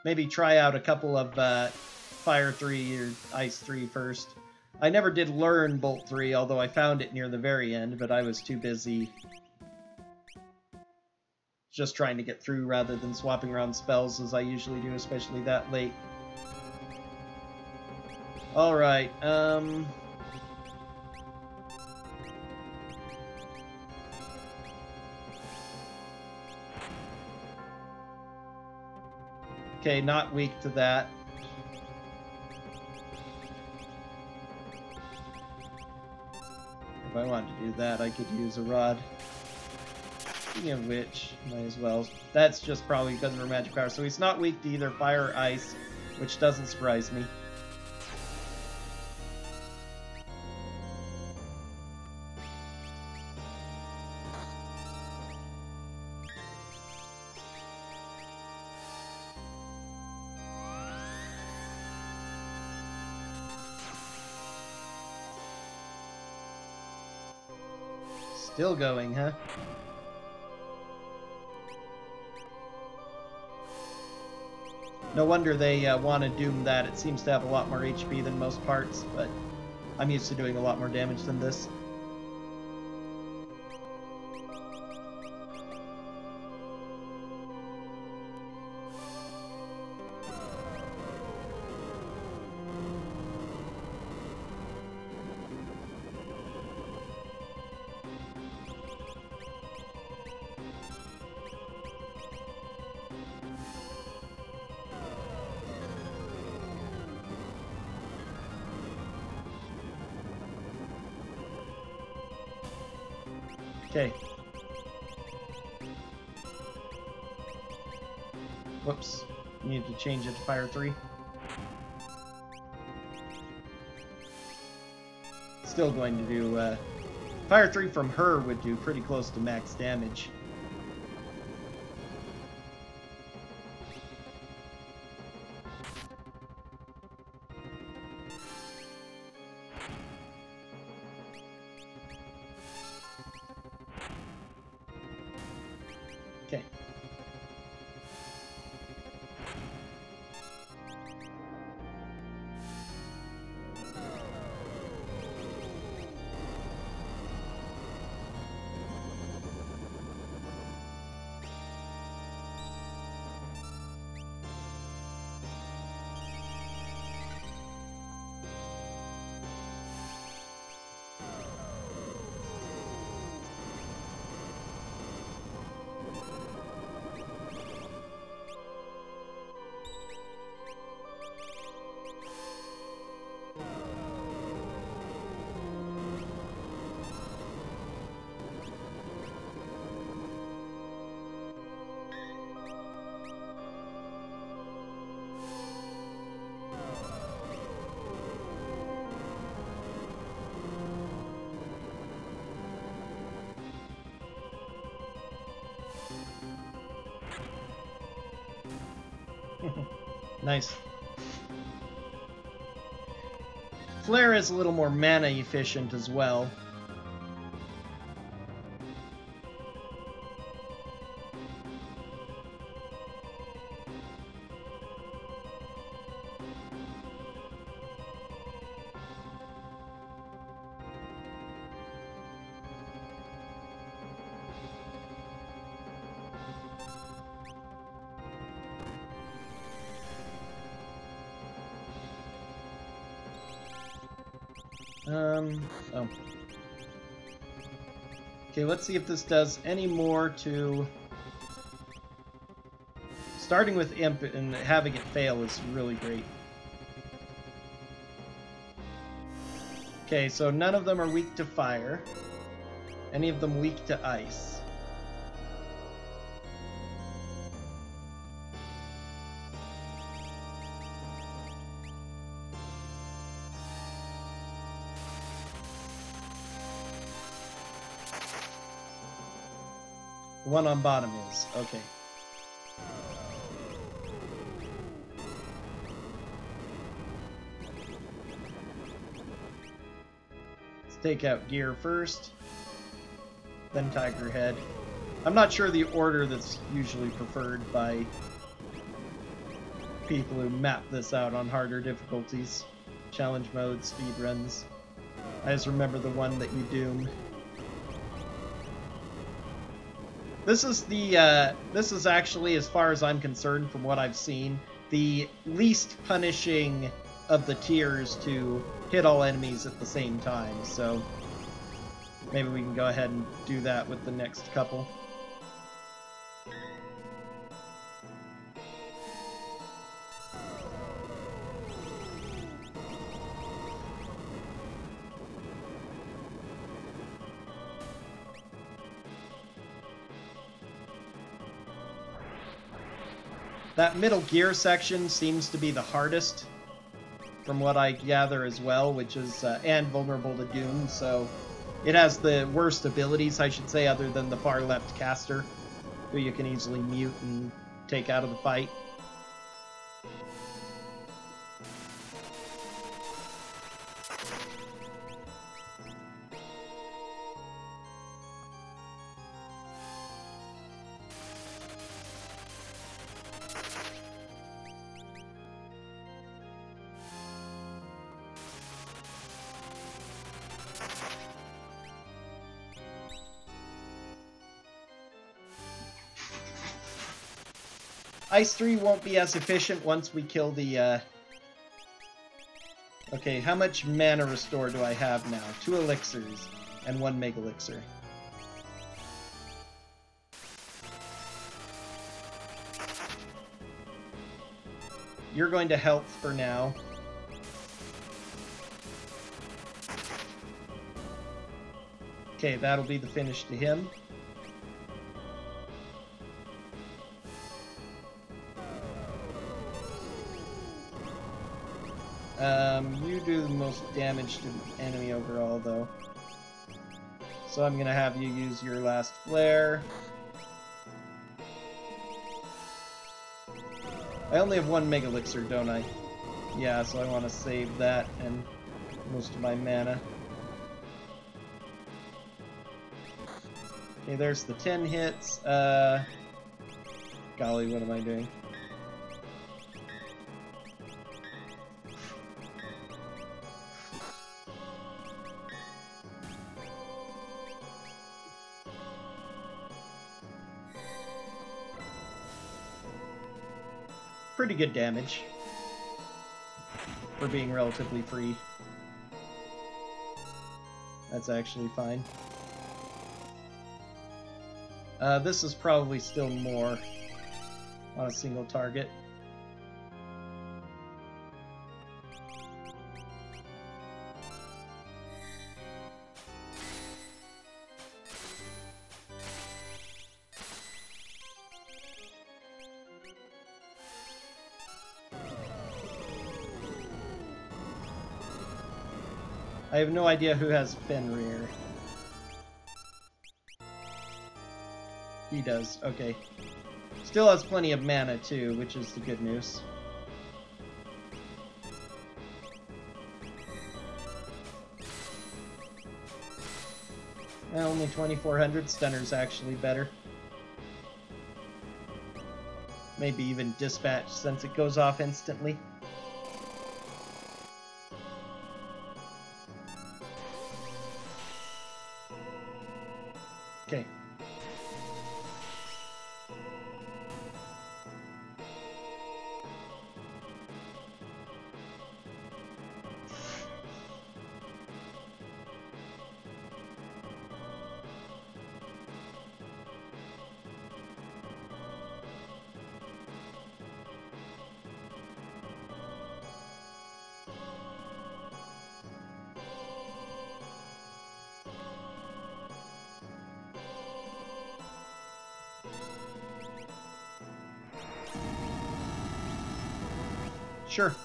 Maybe try out a couple of Fire 3 or Ice 3 first. I never did learn Bolt 3, although I found it near the very end, but I was too busy just trying to get through rather than swapping around spells as I usually do, especially that late. Alright, okay, not weak to that. If I wanted to do that, I could use a rod. Speaking of which, might as well. That's just probably because of her magic power. So he's not weak to either fire or ice, which doesn't surprise me. Still going, huh? No wonder they want to doom that. It seems to have a lot more HP than most parts, but I'm used to doing a lot more damage than this. Okay. Whoops. Need to change it to Fire 3. Still going to do... Fire 3 from her would do pretty close to max damage. Okay. Nice. Flare is a little more mana efficient as well. Oh. Okay, let's see if this does any more to... Starting with Imp and having it fail is really great. Okay, so none of them are weak to fire. Any of them weak to ice. The one on bottom is. Okay. Let's take out gear first, then Tiger Head. I'm not sure the order that's usually preferred by people who map this out on harder difficulties. Challenge mode, speed runs. I just remember the one that you doom. This is actually, as far as I'm concerned, from what I've seen, the least punishing of the tiers to hit all enemies at the same time, so maybe we can go ahead and do that with the next couple. That middle gear section seems to be the hardest, from what I gather as well, which is, and vulnerable to doom, so it has the worst abilities, I should say, other than the far left caster, who you can easily mute and take out of the fight. Ice 3 won't be as efficient once we kill the, Okay, how much mana restore do I have now? 2 elixirs and 1 mega elixir. You're going to health for now. Okay, that'll be the finish to him. You do the most damage to the enemy overall, though. So I'm gonna have you use your last flare. I only have 1 mega elixir, don't I? Yeah, so I want to save that and most of my mana. Okay, there's the 10 hits. Golly, what am I doing? Pretty good damage for being relatively free. That's actually fine. This is probably still more on a single target. I have no idea who has Fenrir. He does, okay. Still has plenty of mana too, which is the good news. Only 2400, Stunner's actually better. Maybe even Dispatch since it goes off instantly. Okay. Sure.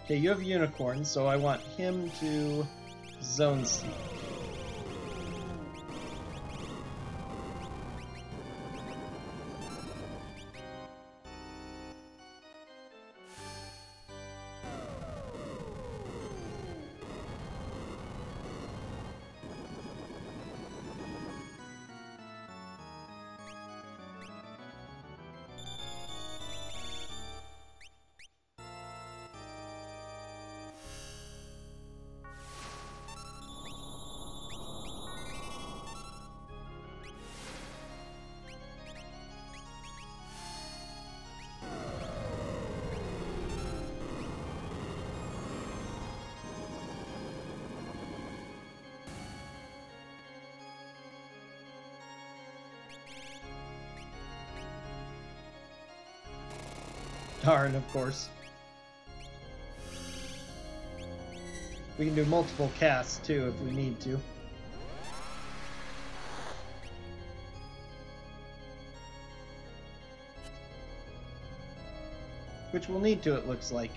Okay, you have Unicorn, so I want him to Zone Seek. Darn, of course. We can do multiple casts too if we need to. Which we'll need to, it looks like.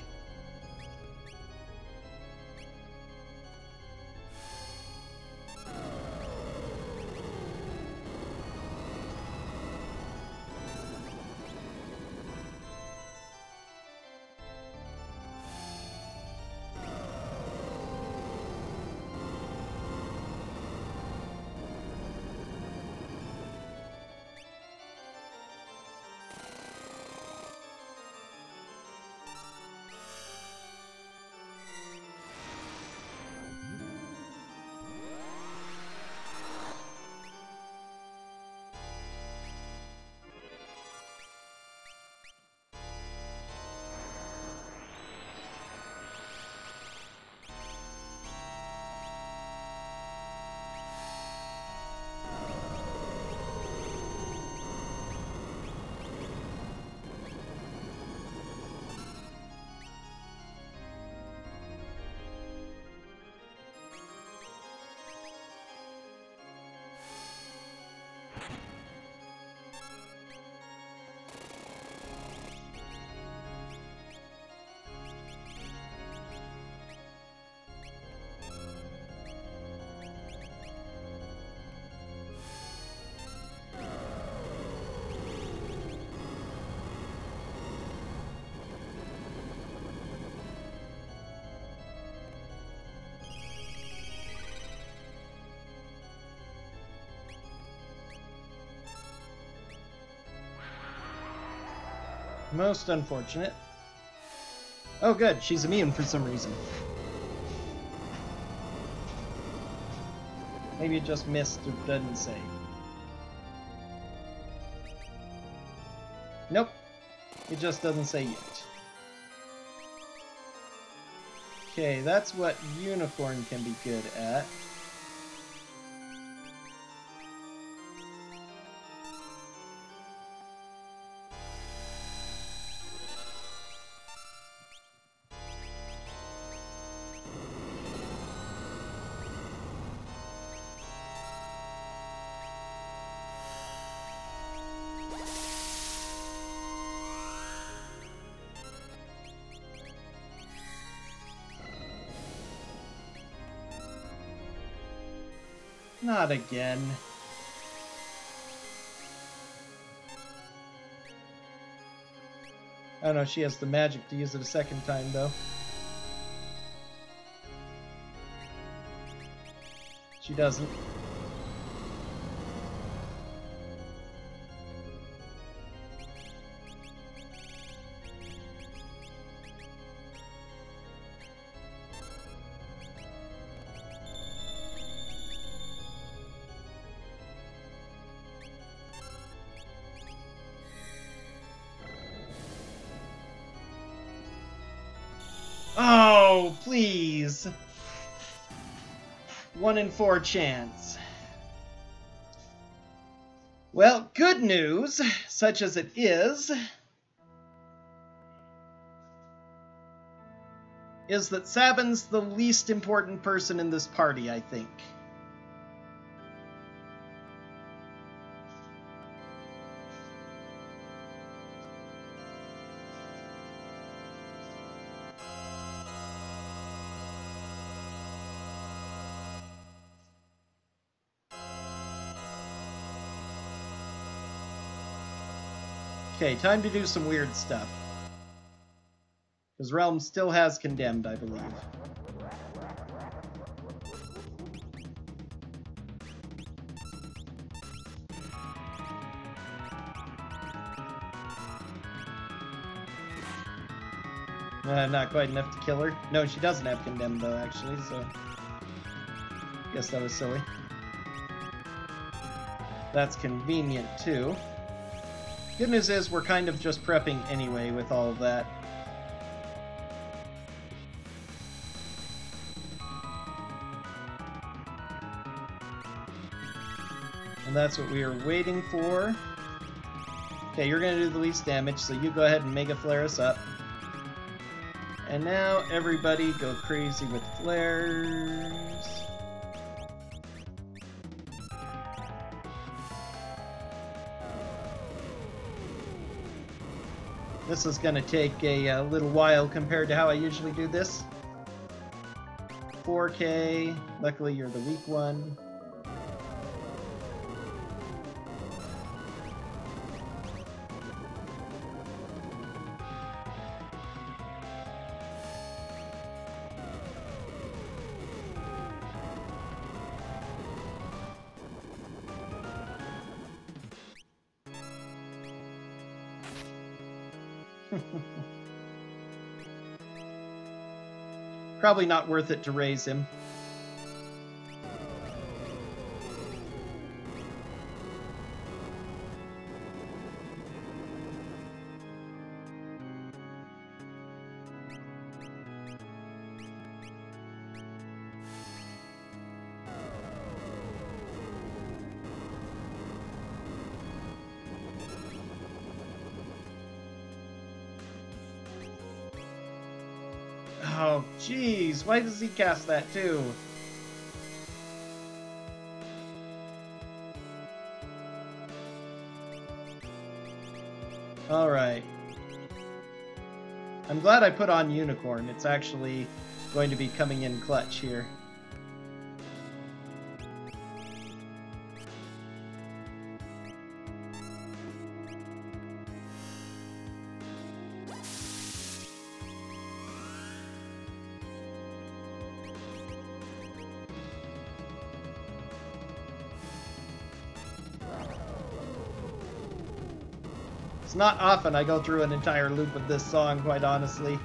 Most unfortunate. Oh good, she's immune for some reason. Maybe it just missed, it doesn't say. Nope, it just doesn't say yet. Okay, that's what Unicorn can be good at. Not again. Oh no, she has the magic to use it a second time, though. She doesn't. Oh, please. 1 in 4 chance. Well, good news, such as it is that Sabin's the least important person in this party, I think. Okay, time to do some weird stuff. Because Realm still has Condemned, I believe. Not quite enough to kill her. No, she doesn't have Condemned, though, actually, so... Guess that was silly. That's convenient, too. Good news is we're kind of just prepping anyway with all of that. And that's what we are waiting for. Okay, you're going to do the least damage, so you go ahead and Mega Flare us up. And now everybody go crazy with flares. This is going to take a little while compared to how I usually do this. 4K. Luckily, you're the weak one. Probably not worth it to raise him. Oh, jeez. Why does he cast that, too? Alright. I'm glad I put on Unicorn. It's actually going to be coming in clutch here. It's not often I go through an entire loop of this song, quite honestly.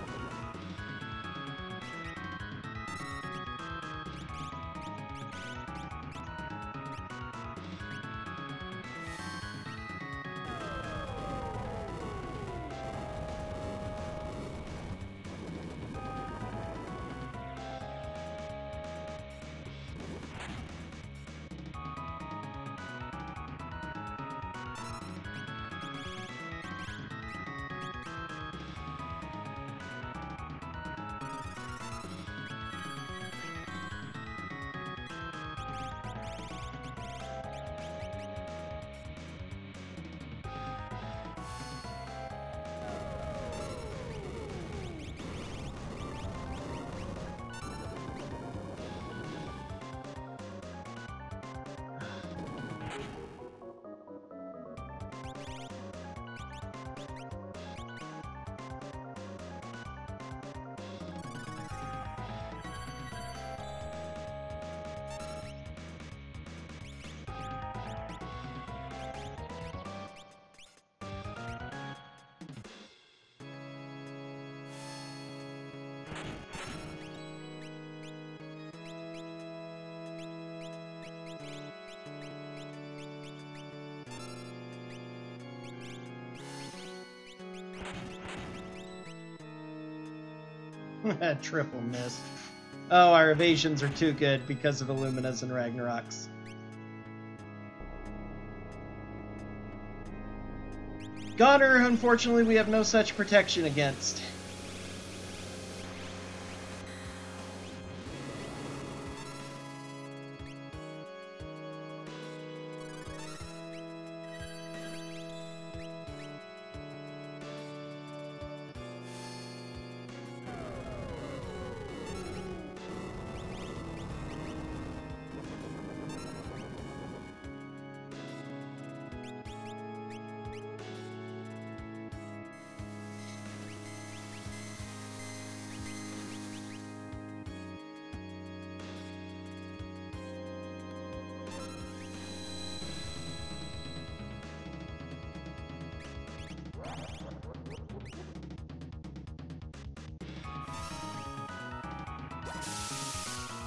Triple miss. Oh, our evasions are too good because of Illuminas and Ragnaroks. Goner, unfortunately, we have no such protection against.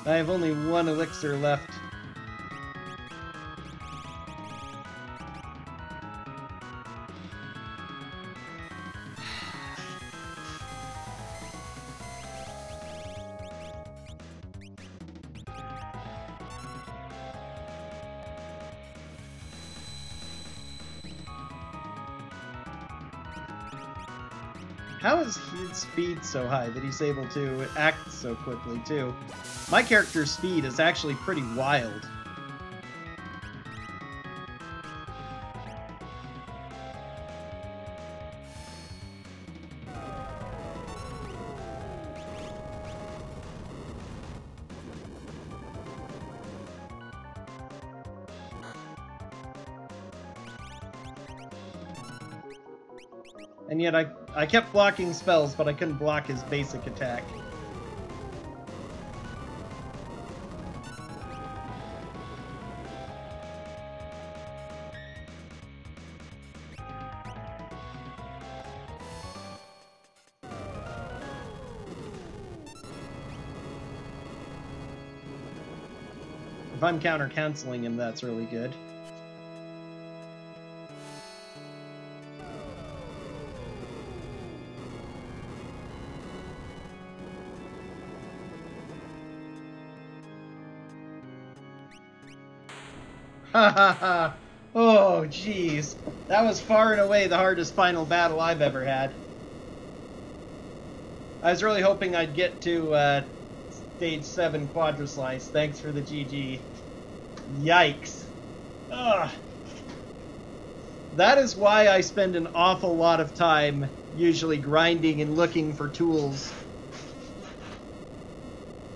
I have only one elixir left. How is his speed so high that he's able to act so quickly, too? My character's speed is actually pretty wild. And yet I kept blocking spells, but I couldn't block his basic attack. If I'm counter-canceling him, that's really good. Ha ha ha! Oh, jeez. That was far and away the hardest final battle I've ever had. I was really hoping I'd get to stage 7 Quadra-Slice. Thanks for the GG. Yikes. Ugh. That is why I spend an awful lot of time usually grinding and looking for tools.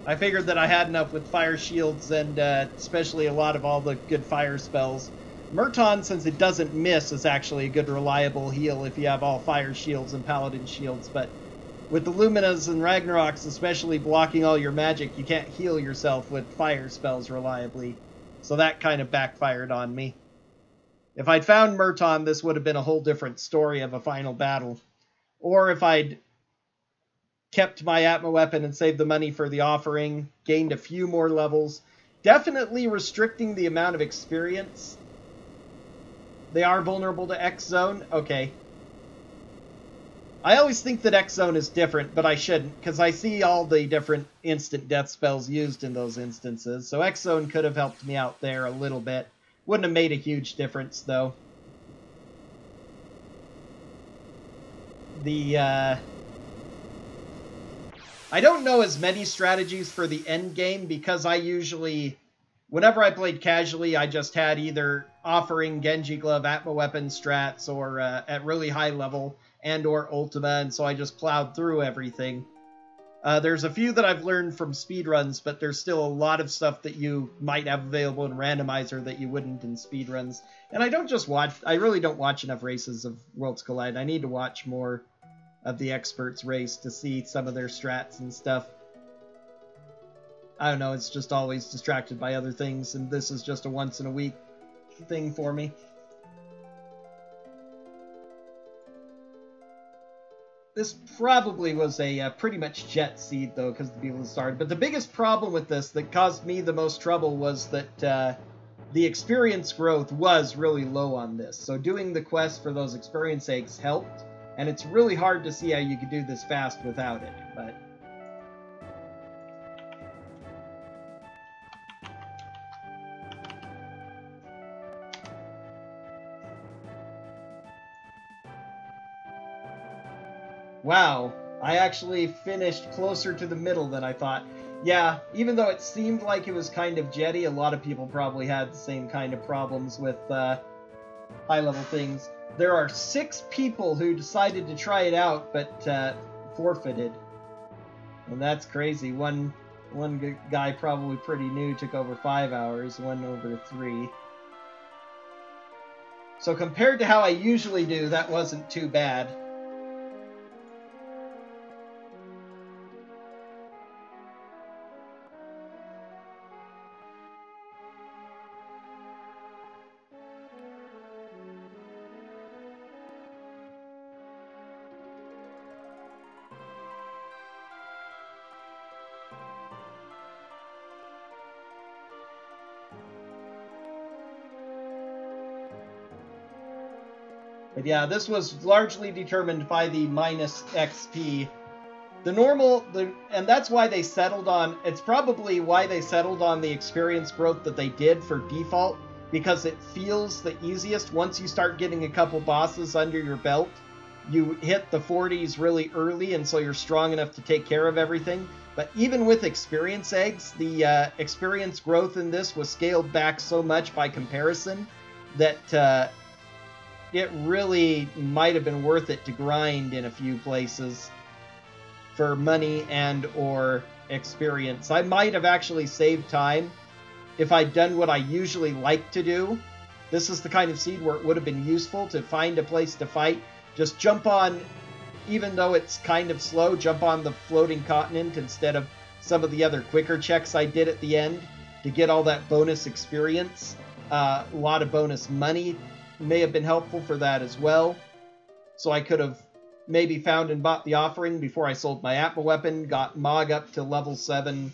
I figured that I had enough with fire shields and especially a lot of all the good fire spells. Murton, since it doesn't miss, is actually a good reliable heal if you have all fire shields and paladin shields, but with the Luminas and Ragnaroks especially blocking all your magic, you can't heal yourself with fire spells reliably. So that kind of backfired on me. If I'd found Murton, this would have been a whole different story of a final battle. Or if I'd kept my Atma weapon and saved the money for the offering, gained a few more levels. Definitely restricting the amount of experience. They are vulnerable to X Zone? Okay. I always think that X Zone is different, but I shouldn't, because I see all the different instant death spells used in those instances. So X Zone could have helped me out there a little bit. Wouldn't have made a huge difference, though. I don't know as many strategies for the end game because I usually, whenever I played casually, I just had either offering, Genji Glove, Atma Weapon strats, or at really high level, and or Ultima, and so I just plowed through everything. There's a few that I've learned from speedruns, but there's still a lot of stuff that you might have available in Randomizer that you wouldn't in speedruns. And I don't just watch, I really don't watch enough races of Worlds Collide. I need to watch more of the experts race to see some of their strats and stuff. I don't know, it's just always distracted by other things, and this is just a once-in-a-week thing for me. This probably was a pretty much jet seed, though, because the people started. But the biggest problem with this that caused me the most trouble was that the experience growth was really low on this. So doing the quest for those experience eggs helped. And it's really hard to see how you could do this fast without it, but... Wow, I actually finished closer to the middle than I thought. Yeah, even though it seemed like it was kind of jetty, a lot of people probably had the same kind of problems with high-level things. There are 6 people who decided to try it out, but forfeited. And that's crazy. One guy probably pretty new took over 5 hours, one over 3. So compared to how I usually do, that wasn't too bad. But yeah, this was largely determined by the minus XP. And that's why they settled on, it's probably why they settled on the experience growth that they did for default, because it feels the easiest once you start getting a couple bosses under your belt. You hit the 40s really early, and so you're strong enough to take care of everything. But even with experience eggs, the experience growth in this was scaled back so much by comparison that it really might have been worth it to grind in a few places for money and or experience. I might have actually saved time if I'd done what I usually like to do. This is the kind of seed where it would have been useful to find a place to fight. Just jump on, even though it's kind of slow, jump on the floating continent instead of some of the other quicker checks I did at the end to get all that bonus experience. A lot of bonus money may have been helpful for that as well. So I could have maybe found and bought the offering before I sold my Atma weapon, got Mog up to level 7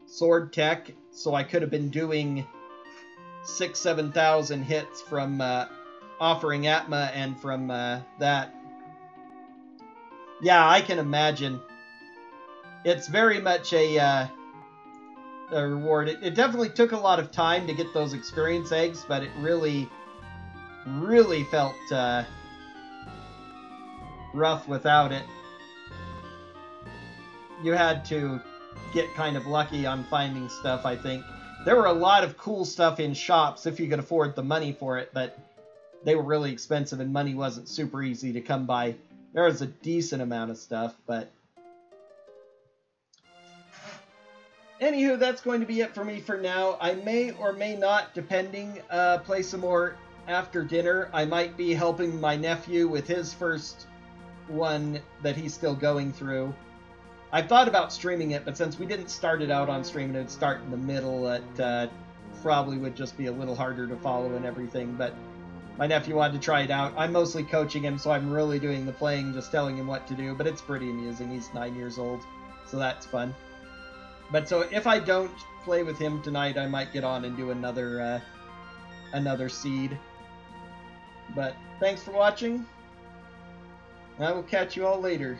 sword tech, so I could have been doing 6,000-7,000 hits from offering Atma and from that. Yeah, I can imagine. It's very much a reward. It definitely took a lot of time to get those experience eggs, but it really felt rough without it. You had to get kind of lucky on finding stuff, I think. There were a lot of cool stuff in shops if you could afford the money for it, but they were really expensive and money wasn't super easy to come by. There was a decent amount of stuff, but... Anywho, that's going to be it for me for now. I may or may not, depending, play some more after dinner. I might be helping my nephew with his first one that he's still going through. I thought about streaming it, but since we didn't start it out on stream and it would start in the middle, it probably would just be a little harder to follow and everything. But My nephew wanted to try it out. I'm mostly coaching him, so I'm really doing the playing, just telling him what to do, but it's pretty amusing. He's 9 years old, so that's fun. But so if I don't play with him tonight, I might get on and do another seed. But thanks for watching. I will catch you all later.